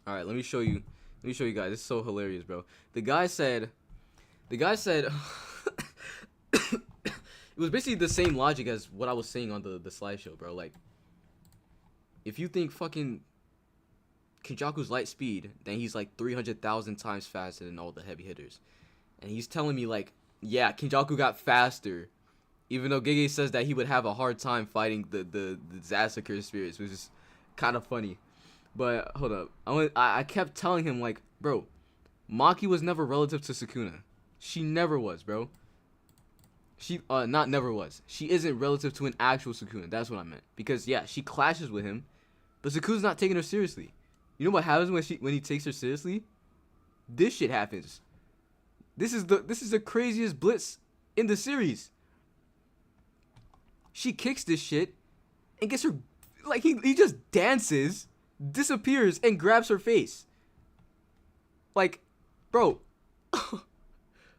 All right, let me show you guys. It's so hilarious, bro. The guy said it was basically the same logic as what I was saying on the slideshow, bro. Like, if you think fucking Kenjaku's light speed, then he's like 300,000 times faster than all the heavy hitters. And he's telling me like, yeah, Kenjaku got faster, even though Gege says that he would have a hard time fighting the Disaster spirits, which is kind of funny. But hold up, I kept telling him like, bro, Maki was never relative to Sukuna. She never was, bro. She not never was. She isn't relative to an actual Sukuna. That's what I meant. Because yeah, she clashes with him, but Sukuna's not taking her seriously. You know what happens when he takes her seriously? This shit happens. This is the craziest blitz in the series. She kicks this shit and gets her, like, he just dances, disappears, and grabs her face. Like, bro,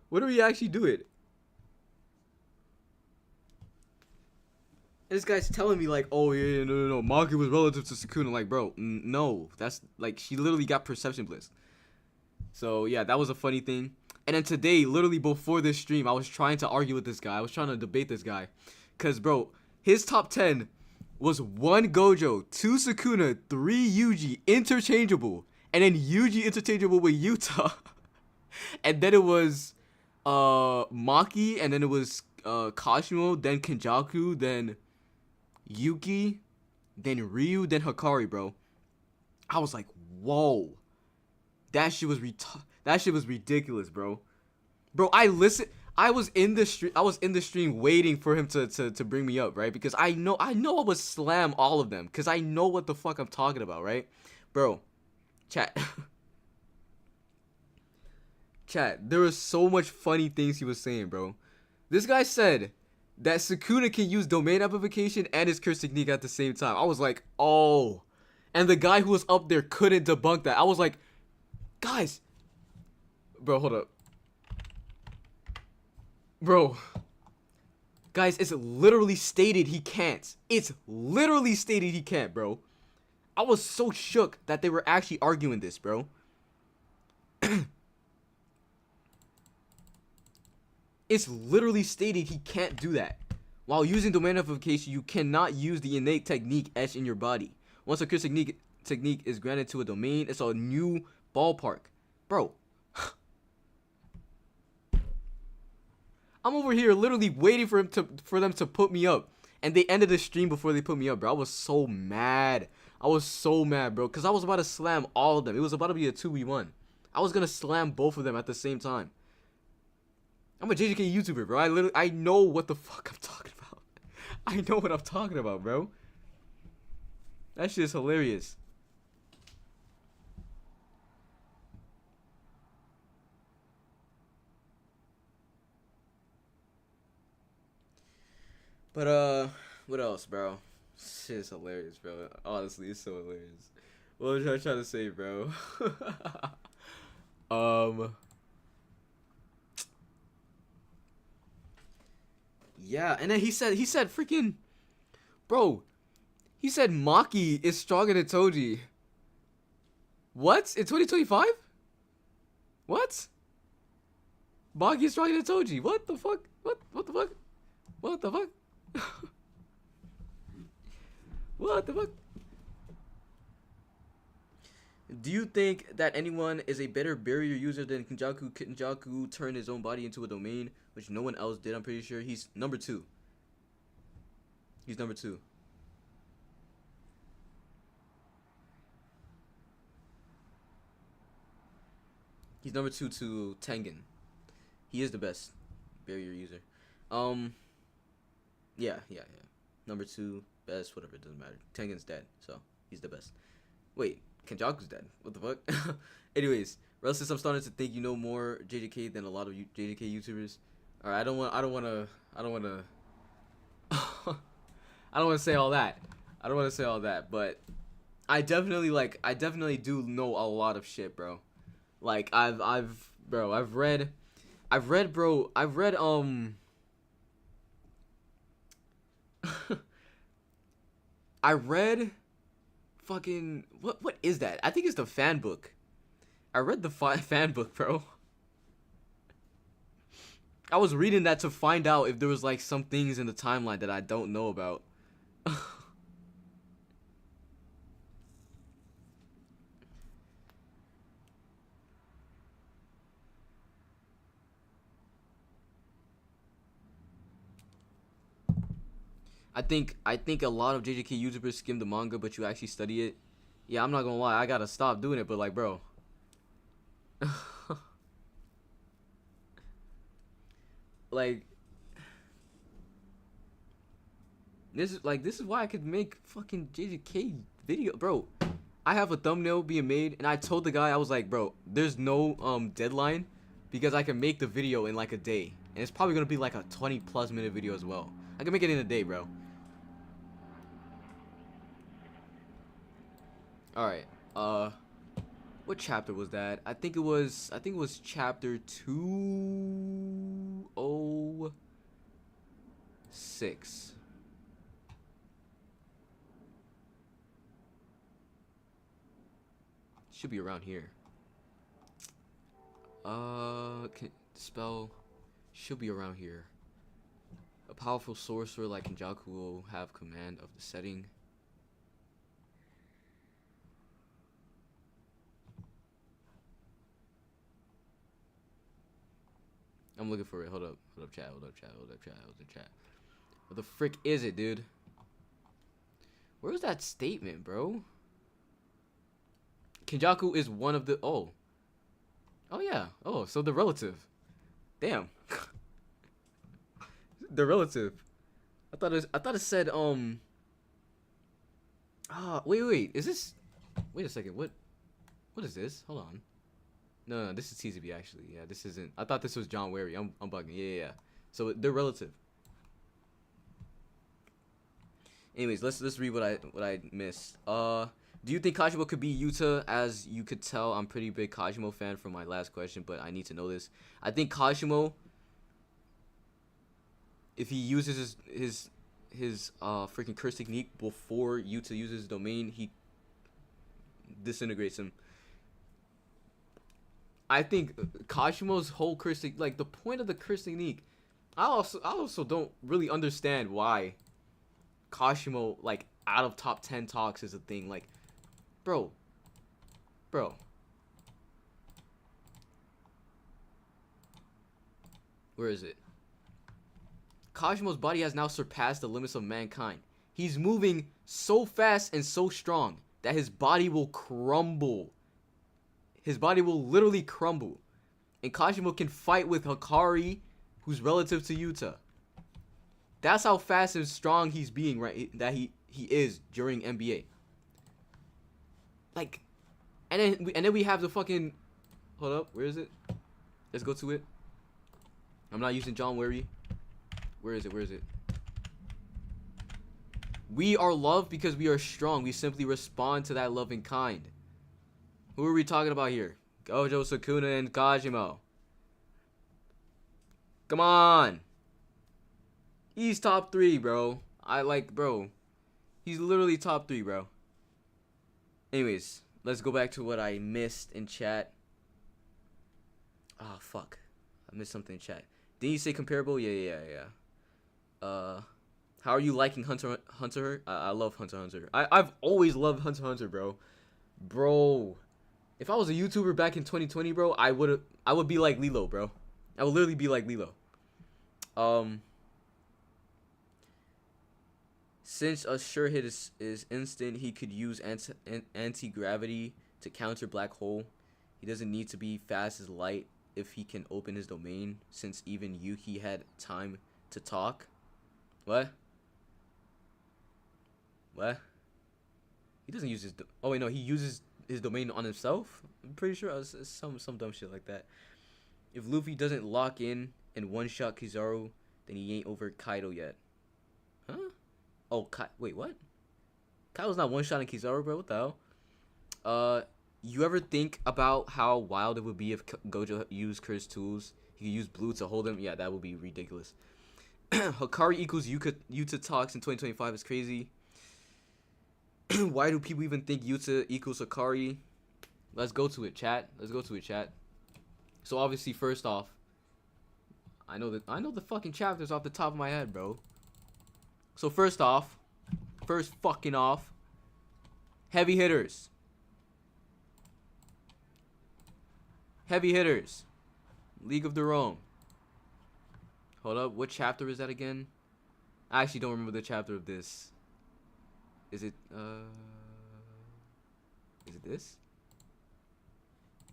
what do we actually do it? And this guy's telling me like, oh yeah, no, Maki was relative to Sukuna. Like, bro, no, that's like, she literally got perception blitz. So yeah, that was a funny thing. And then today, literally before this stream, I was trying to argue with this guy. I was trying to debate this guy. Because, bro, his top 10 was 1 Gojo, 2 Sukuna, 3 Yuji, interchangeable. And then Yuji interchangeable with Yuta. And then it was Maki, and then it was Kashimo, then Kenjaku, then Yuki, then Ryu, then Hikari, bro. I was like, whoa. That shit was ridiculous, bro. Bro, I was in the stream waiting for him to bring me up, right? Because I know I would slam all of them, because I know what the fuck I'm talking about, right? Bro, chat. Chat, there was so much funny things he was saying, bro. This guy said that Sukuna can use domain amplification and his curse technique at the same time. I was like, oh. And the guy who was up there couldn't debunk that. I was like, guys. Bro, hold up. Bro. Guys, it's literally stated he can't. It's literally stated he can't, bro. I was so shook that they were actually arguing this, bro. It's literally stated he can't do that. While using domain amplification, you cannot use the innate technique etched in your body. Once a curse technique is granted to a domain, it's a new ballpark. Bro. I'm over here literally waiting for them to put me up. And they ended the stream before they put me up, bro. I was so mad. Bro. Because I was about to slam all of them. It was about to be a 2v1. I was going to slam both of them at the same time. I'm a JJK YouTuber, bro. I know what the fuck I'm talking about. I know what I'm talking about, bro. That shit is hilarious. But What else, bro? Shit's hilarious, bro. Honestly, it's so hilarious. What was I trying to say, bro? um. Yeah, and then he said freaking, bro. He said Maki is stronger than Toji. What? In 2025? What? Maki is stronger than Toji. What the fuck? What the fuck? What the fuck? What the fuck? Do you think that anyone is a better barrier user than Kenjaku? Kenjaku turned his own body into a domain, which no one else did. I'm pretty sure he's number 2. He's number 2. He's number 2 to Tengen. He is the best barrier user. Yeah. Number 2, best, whatever, it doesn't matter. Tengen's dead, so he's the best. Wait, Kenjaku's dead. What the fuck? Anyways, Russ, I'm starting to think you know more JJK than a lot of JJK YouTubers. Alright, I don't want to I don't want to say all that. I don't want to say all that, but I definitely do know a lot of shit, bro. Like I've read I read fucking what is that? I think it's the fan book. I read the fan book, bro. I was reading that to find out if there was like some things in the timeline that I don't know about. I think a lot of JJK YouTubers skim the manga, but you actually study it. Yeah, I'm not gonna lie, I gotta stop doing it, but like, bro. Like, this is why I could make fucking JJK video, bro. I have a thumbnail being made, and I told the guy, I was like, bro, there's no deadline, because I can make the video in like a day, and it's probably gonna be like a 20+ minute video as well. I can make it in a day, bro. All right. What chapter was that? I think it was chapter 206. Should be around here. Spell should be around here. A powerful sorcerer like Kenjaku will have command of the setting. I'm looking for it. Hold up, chat. What the frick is it, dude? Where's that statement, bro? Kenjaku is one of the oh yeah. Oh, so the relative. Damn. The relative. I thought it said wait. Is this wait a second. What is this? Hold on. No, this is TZB actually. Yeah, this isn't. I thought this was John Wary. I'm bugging. Yeah. So they're relative. Anyways, let's read what I missed. Do you think Kajimo could be Yuta? As you could tell, I'm pretty big Kajimo fan from my last question, but I need to know this. I think Kajimo, if he uses his freaking curse technique before Yuta uses his domain, he disintegrates him. I think Kashimo's whole curse, like the point of the curse technique, I also don't really understand why Kashimo, like, out of top 10 talks is a thing. Like, bro. Where is it? Kashimo's body has now surpassed the limits of mankind. He's moving so fast and so strong that his body will crumble. His body will literally crumble. And Kashimo can fight with Hikari, who's relative to Yuta. That's how fast and strong he's being, right? That he is during NBA. Like, and then we have the fucking. Hold up, where is it? Let's go to it. I'm not using John Wary. Where is it? We are loved because we are strong. We simply respond to that loving kind. Who are we talking about here? Gojo, Sukuna, and Kajimo. Come on. He's top 3, bro. Bro. He's literally top 3, bro. Anyways, let's go back to what I missed in chat. Ah, fuck. I missed something in chat. Didn't you say comparable? Yeah. How are you liking Hunter? I love Hunter. I've always loved Hunter, bro. Bro, if I was a YouTuber back in 2020, bro, I would be like Lilo, bro. I would literally be like Lilo. Since a sure hit is instant, he could use anti-gravity to counter black hole. He doesn't need to be fast as light if he can open his domain, since even Yuki had time to talk. What? He doesn't use his oh wait, no, he uses his domain on himself? I'm pretty sure it was some dumb shit like that. If Luffy doesn't lock in and one-shot Kizaru, then he ain't over Kaido yet. Huh? Oh, wait, what? Kaido's not one-shotting Kizaru, bro. What the hell? You ever think about how wild it would be if Gojo used cursed tools? He could use blue to hold him. Yeah, that would be ridiculous. Hikari equals Yuta talks in 2025 is crazy. Why do people even think Yuta equals Hikari? Let's go to it, chat. So obviously, first off, I know the fucking chapters off the top of my head, bro. So first fucking off, heavy hitters. League of Their Own. Hold up, what chapter is that again? I actually don't remember the chapter of this. Is it this?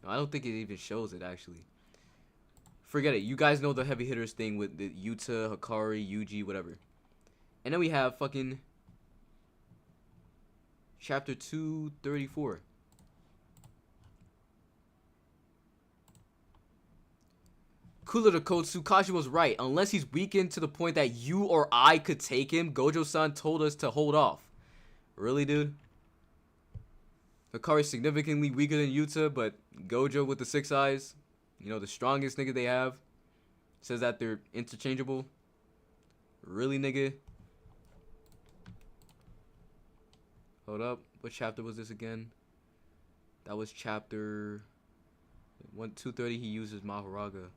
No, I don't think it even shows it, actually. Forget it. You guys know the heavy hitters thing with the Yuta, Hikari, Yuji, whatever. And then we have fucking chapter 234. Cooler to code, Tsukashi was right. Unless he's weakened to the point that you or I could take him, Gojo-san told us to hold off. Really, dude? Hikari's significantly weaker than Yuta, but Gojo with the 6 eyes, you know, the strongest nigga they have, says that they're interchangeable. Really, nigga? Hold up. What chapter was this again? That was chapter 230. He uses Mahoraga.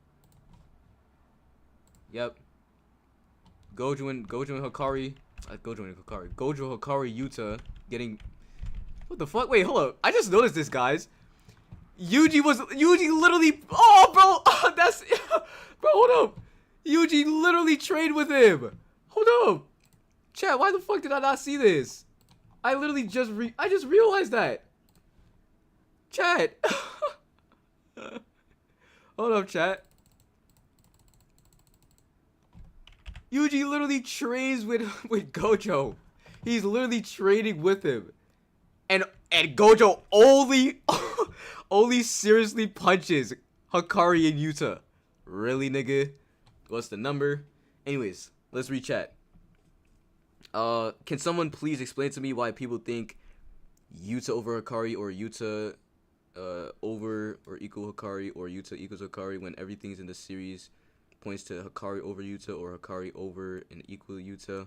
Yep. Gojo and Hikari. Gojo, Hikari, Yuta getting. What the fuck? Wait, hold up. I just noticed this, guys. Yuji literally. Oh, bro. Oh, that's. Bro, hold up. Yuji literally trained with him. Hold up. Chat, why the fuck did I not see this? I literally just realized that. Chat. Hold up, chat. Yuji literally trains with Gojo. He's literally training with him. And Gojo only seriously punches Hikari and Yuta. Really, nigga? What's the number? Anyways, let's re-chat. Can someone please explain to me why people think Yuta over Hikari or Yuta over or equal Hikari or Yuta equals Hikari when everything's in the series points to Hikari over Yuta or Hikari over and equal Yuta?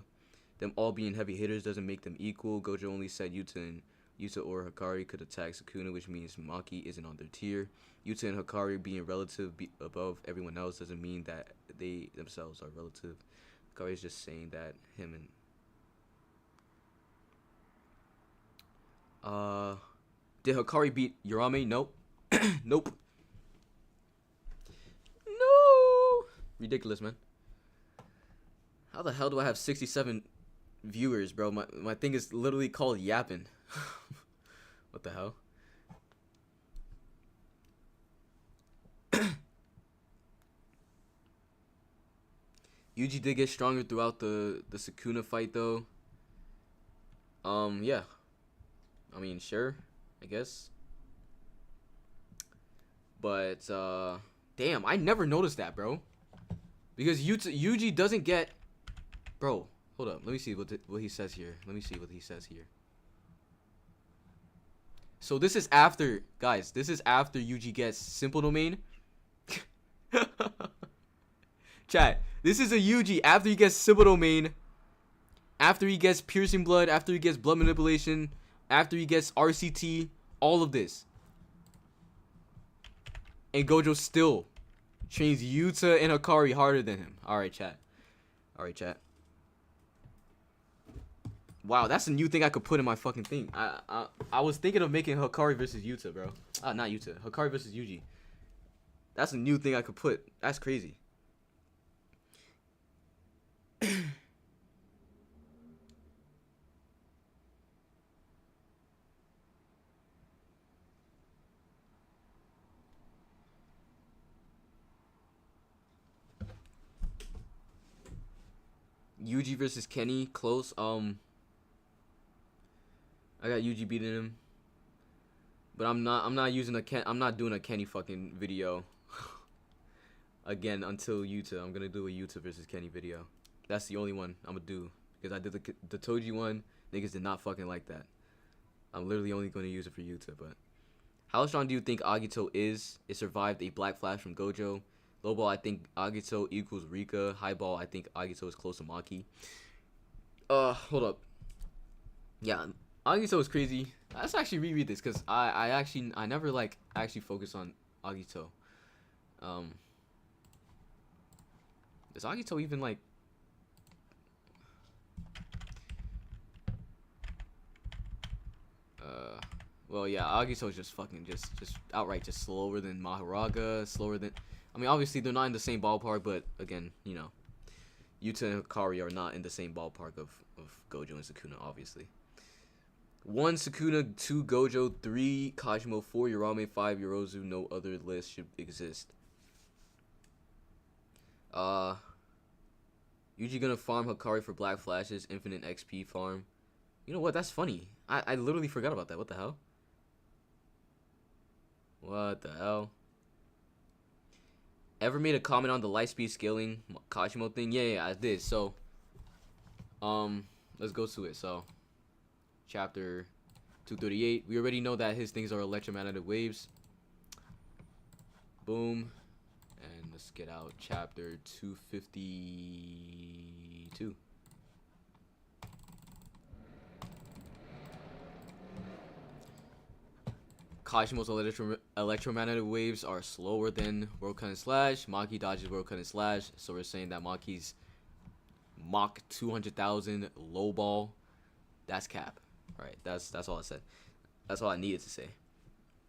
Them all being heavy hitters doesn't make them equal. Gojo only said Yuta or Hikari could attack Sukuna, which means Maki isn't on their tier. Yuta and Hikari being relative above everyone else doesn't mean that they themselves are relative. Hikari is just saying that him and did Hikari beat Urame? Nope. Nope. No. Ridiculous, man. How the hell do I have 67 viewers, bro? My thing is literally called Yappin. What the hell? Yuji did get stronger throughout the Sukuna fight, though. Yeah. I mean, sure, I guess. But, damn, I never noticed that, bro. Because Yuji doesn't get... Bro, Hold up. Let me see what he says here. Let me see what he says here. So this is after, guys. This is after Yuji gets simple domain. Chat. This is a Yuji after he gets simple domain. After he gets piercing blood. After he gets blood manipulation. After he gets RCT. All of this. And Gojo still trains Yuta and Hikari harder than him. Alright, chat. Alright, chat. Wow, that's a new thing I could put in my fucking thing. I was thinking of making Hikari versus Yuta, bro. Not Yuta. Hikari versus Yuji. That's a new thing I could put. That's crazy. Yuji versus Kenny, close. I got Yuji beating him, but I'm not doing a Kenny fucking video again until Yuta. I'm gonna do a Yuta versus Kenny video. That's the only one I'm gonna do because I did the Toji one. Niggas did not fucking like that. I'm literally only gonna use it for Yuta. But how strong do you think Agito is? It survived a black flash from Gojo. Low ball, I think Agito equals Rika. High ball, I think Agito is close to Maki. Hold up. Yeah, Agito is crazy. Let's actually reread this because I never like actually focus on Agito. Does Agito even like? Well, yeah, Agito is just fucking just outright just slower than Maharaga, slower than. I mean, obviously they're not in the same ballpark, but again, you know, Yuta and Hikari are not in the same ballpark of Gojo and Sukuna, obviously. 1 Sukuna, 2 Gojo, 3 Kajimo, 4 Urame, 5 Yorozu. No other list should exist. Yuji gonna farm Hikari for Black Flashes, infinite XP farm. You know what? That's funny. I literally forgot about that. What the hell? What the hell? Ever made a comment on the light speed scaling Kajimo thing? Yeah, I did. So, let's go to it. So, chapter 238. We already know that his things are electromagnetic waves. Boom. And let's get out chapter 252. Kashimo's electromagnetic waves are slower than World Cut and Slash. Maki dodges World Cut and Slash. So we're saying that Maki's Mach 200,000 low ball. That's cap. Right. That's all I said. That's all I needed to say.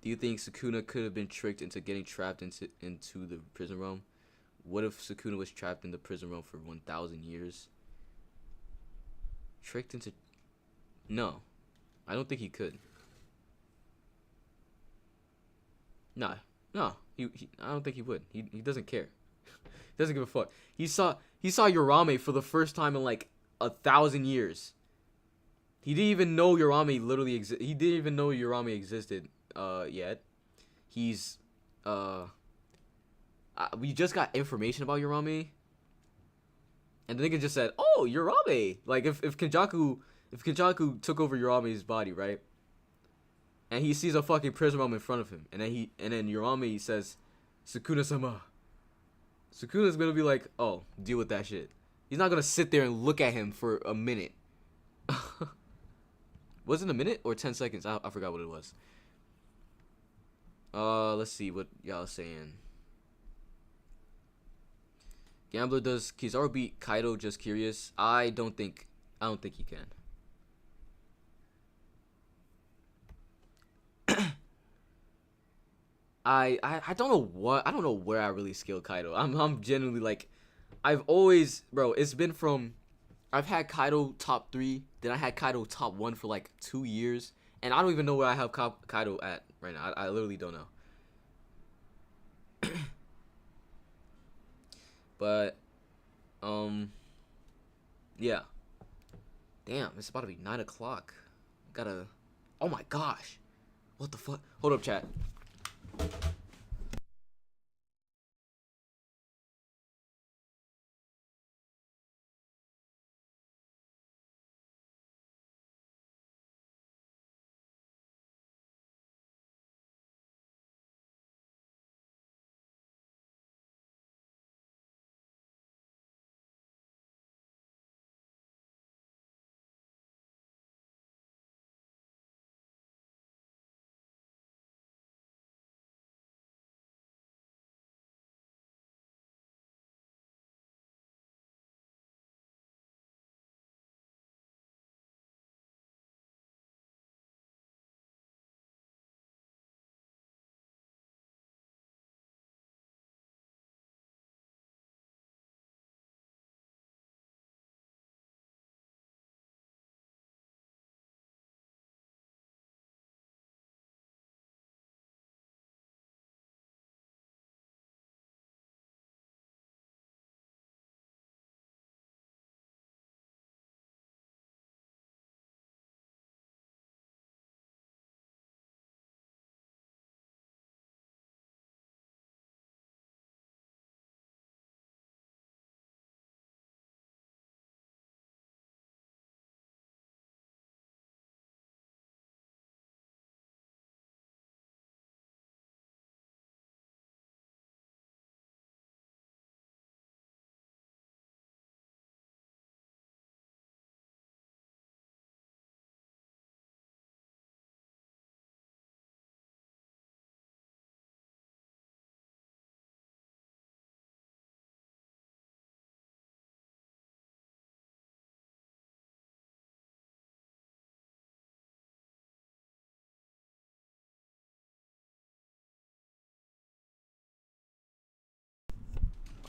Do you think Sukuna could have been tricked into getting trapped into the prison realm? What if Sukuna was trapped in the prison realm for 1,000 years? Tricked into... No. I don't think he could. No, I don't think he would. He doesn't care. He doesn't give a fuck. He saw Urame for the first time in like 1,000 years. He didn't even know Urame literally existed. He didn't even know Urame existed yet. He's we just got information about Urame, and the nigga just said, "Oh, Urame." Like if Kenjaku took over Urame's body, right? And he sees a fucking prison realm in front of him, and then Urame says, "Sukuna-sama." Sukuna's gonna be like, "Oh, deal with that shit." He's not gonna sit there and look at him for a minute. Was it a minute or 10 seconds? I forgot what it was. Let's see what y'all are saying. Gambler, does Kizaru beat Kaido? Just curious. I don't think he can. I don't know where I really scale Kaido. I'm genuinely like, I've always, bro, it's been from, I've had Kaido top 3, then I had Kaido top 1 for like 2 years, and I don't even know where I have Kaido at right now. I literally don't know. But, yeah. Damn, it's about to be 9 o'clock. Gotta, oh my gosh. What the fuck? Hold up, chat.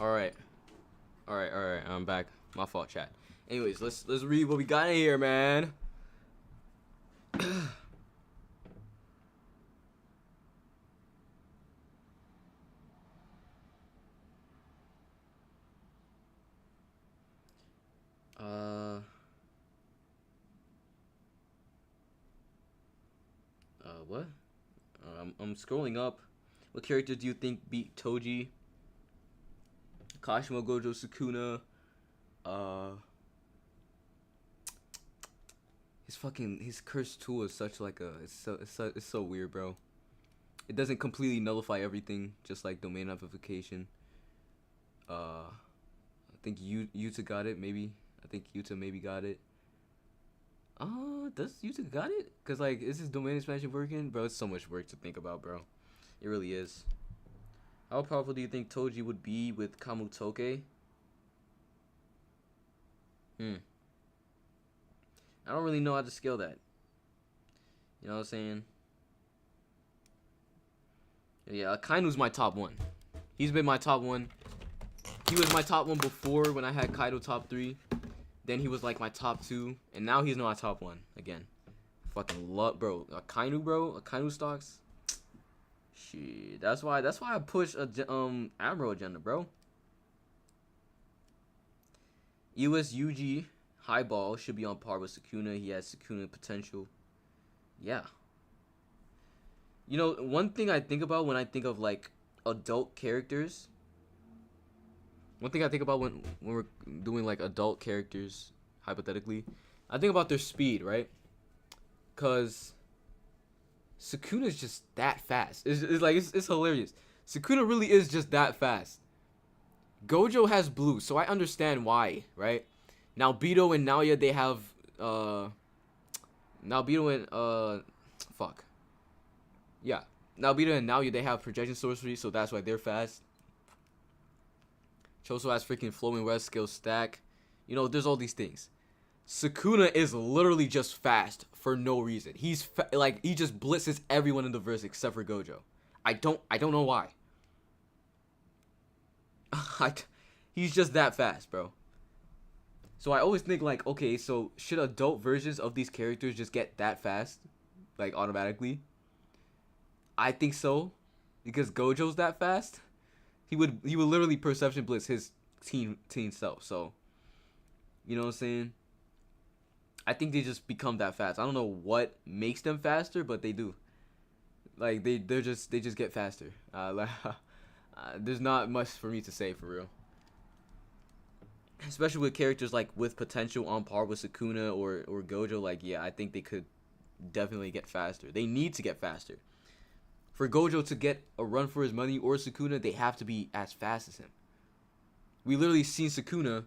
All right. All right. All right. I'm back. My fault, chat. Anyways, let's read what we got in here, man. What? I'm scrolling up. What character do you think beat Toji? Kashimo, Gojo, Sukuna. His cursed tool is such like a it's so weird, bro. It doesn't completely nullify everything, just like domain amplification. I think Yuta got it, maybe. I think Yuta maybe got it. Does Yuta got it? Cause like, is this domain expansion working, bro? It's so much work to think about, bro. It really is. How powerful do you think Toji would be with Kamutoke? I don't really know how to scale that. You know what I'm saying? Yeah, Kainu's my top one. He's been my top one. He was my top one before when I had Kaido top 3. Then he was like my top 2. And now he's not my top 1 again. Fucking love, bro. A Kainu stocks. Shit. That's why I push a Admiral agenda, bro. US Yuji Highball should be on par with Sukuna. He has Sukuna potential. Yeah. You know, one thing I think about when I think of like adult characters. One thing I think about when we're doing like adult characters, hypothetically, I think about their speed, right? Cause Sukuna is just that fast. It's hilarious. Sukuna really is just that fast. Gojo has blue, so I understand why, right? Now Beto and Naoya, they have now Beto and fuck. Yeah. Now Beto and Naoya, they have projection sorcery, so that's why they're fast. Choso has freaking flowing red skill stack. You know, there's all these things. Sukuna is literally just fast for no reason. He's like, he just blitzes everyone in the verse except for Gojo. I don't know why. He's just that fast, bro. So I always think like, okay, so should adult versions of these characters just get that fast, like automatically? I think so, because Gojo's that fast. He would literally perception blitz his teen self. So, you know what I'm saying? I think they just become that fast. I don't know what makes them faster, but they do. Like they just get faster. There's not much for me to say for real. Especially with characters like with potential on par with Sukuna or Gojo, like yeah, I think they could definitely get faster. They need to get faster. For Gojo to get a run for his money or Sukuna, they have to be as fast as him. We literally seen Sukuna.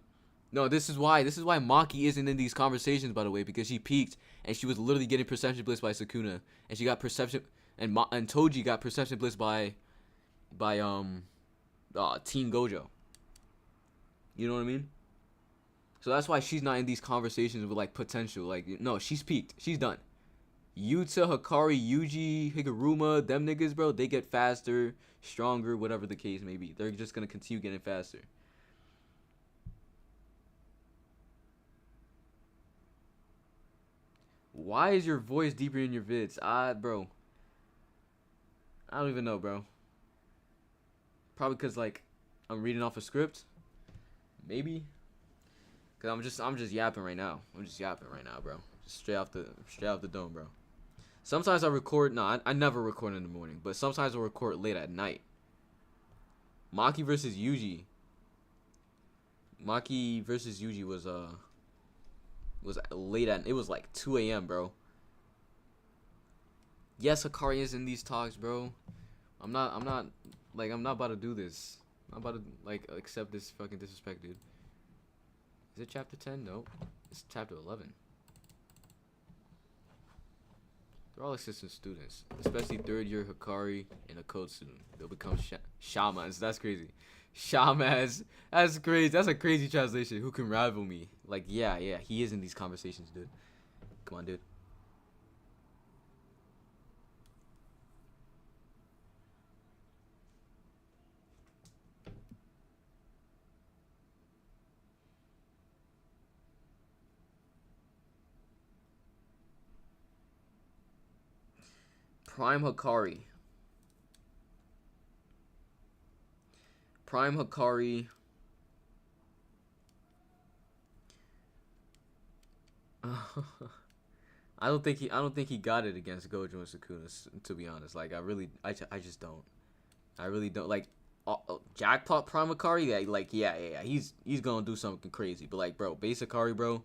No, this is why Maki isn't in these conversations, by the way, because she peaked and she was literally getting perception blitz by Sukuna, and she got perception and Toji got perception blitz by Teen Gojo. You know what I mean? So that's why she's not in these conversations with like potential. Like no, she's peaked. She's done. Yuta, Hikari, Yuji, Higuruma, them niggas, bro, they get faster, stronger, whatever the case may be. They're just gonna continue getting faster. Why is your voice deeper in your vids? Bro. I don't even know, bro. Probably cause like I'm reading off a script. Maybe. Cause I'm just yapping right now. I'm just yapping right now, bro. Just straight off the dome, bro. Sometimes I record. No, I never record in the morning, but sometimes I'll record late at night. Maki versus Yuji. Maki versus Yuji was late at. It was like 2 a.m., bro. Yes, Hikari is in these talks, bro. I'm not about to do this. I'm about to like accept this fucking disrespect, dude. Is it chapter 10? Nope. It's chapter 11. They're all assistant students, especially third year Hikari and a code student. They'll become shamans. That's crazy. Shamans. That's crazy. That's a crazy translation. Who can rival me? Like, yeah. He is in these conversations, dude. Come on, dude. Prime Hikari. Prime Hikari. I don't think he got it against Gojo and Sukuna, to be honest. Like I just don't. I really don't like Jackpot Prime Hikari. Yeah. He's gonna do something crazy. But like, bro, base Hikari, bro.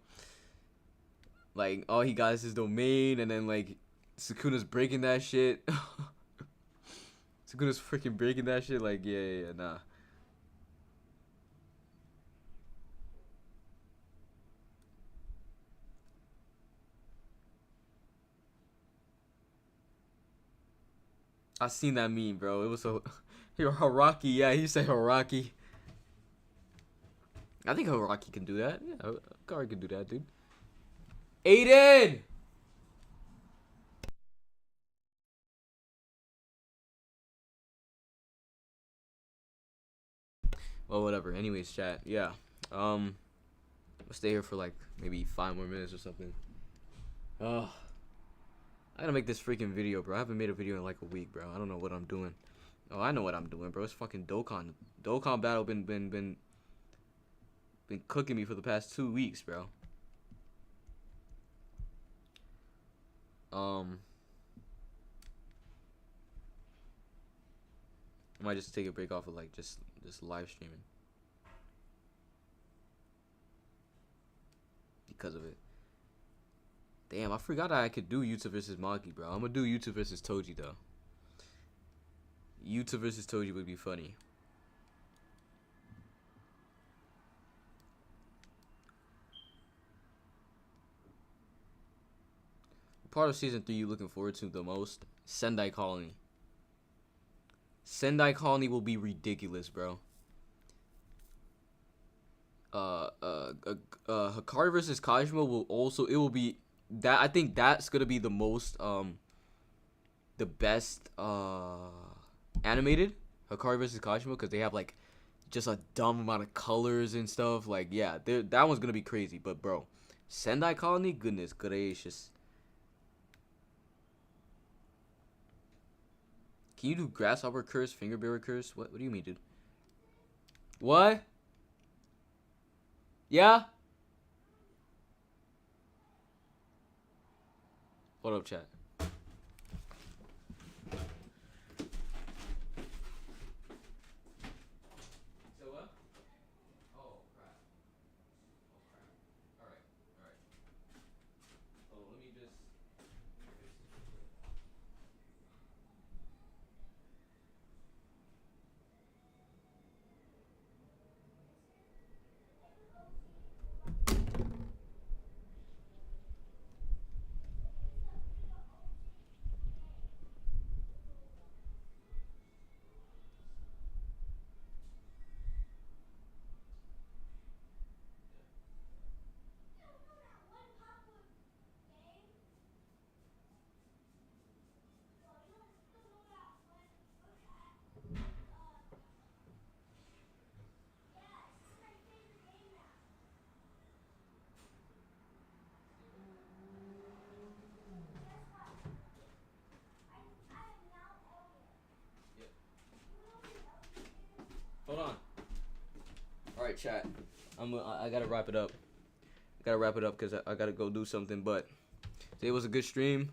Like all he got is his domain, and then like Sukuna's breaking that shit. Sukuna's freaking breaking that shit. Like yeah, nah. I seen that meme, bro. It was so Haraki. Yeah, he said Haraki. I think Haraki can do that. Yeah, Hikari can do that, dude. Aiden! Well, whatever. Anyways, chat. Yeah. I'll stay here for like maybe 5 more minutes or something. Oh, I gotta make this freaking video, bro. I haven't made a video in like a week, bro. I don't know what I'm doing. Oh, I know what I'm doing, bro. It's fucking Dokkan. Dokkan battle been cooking me for the past 2 weeks, bro. I might just take a break off of like just live streaming because of it. Damn, I forgot I could do Yuta versus Maki, bro. I'm gonna do Yuta versus Toji though. Yuta versus Toji would be funny. What part of season 3 you looking forward to the most? Sendai Colony. Sendai Colony will be ridiculous, bro. Hikari versus Kajima will be that. I think that's gonna be the most the best animated Hikari versus Kajima, because they have like just a dumb amount of colors and stuff. Like yeah, that one's gonna be crazy. But bro, Sendai Colony, goodness gracious. Can you do grasshopper curse, finger bearer curse? What do you mean, dude? What? Yeah? What up, chat? So what? Oh, crap. Oh, crap. Alright. Oh, let me just... Hold on. Alright, chat. I gotta wrap it up. Because I gotta go do something. But today was a good stream.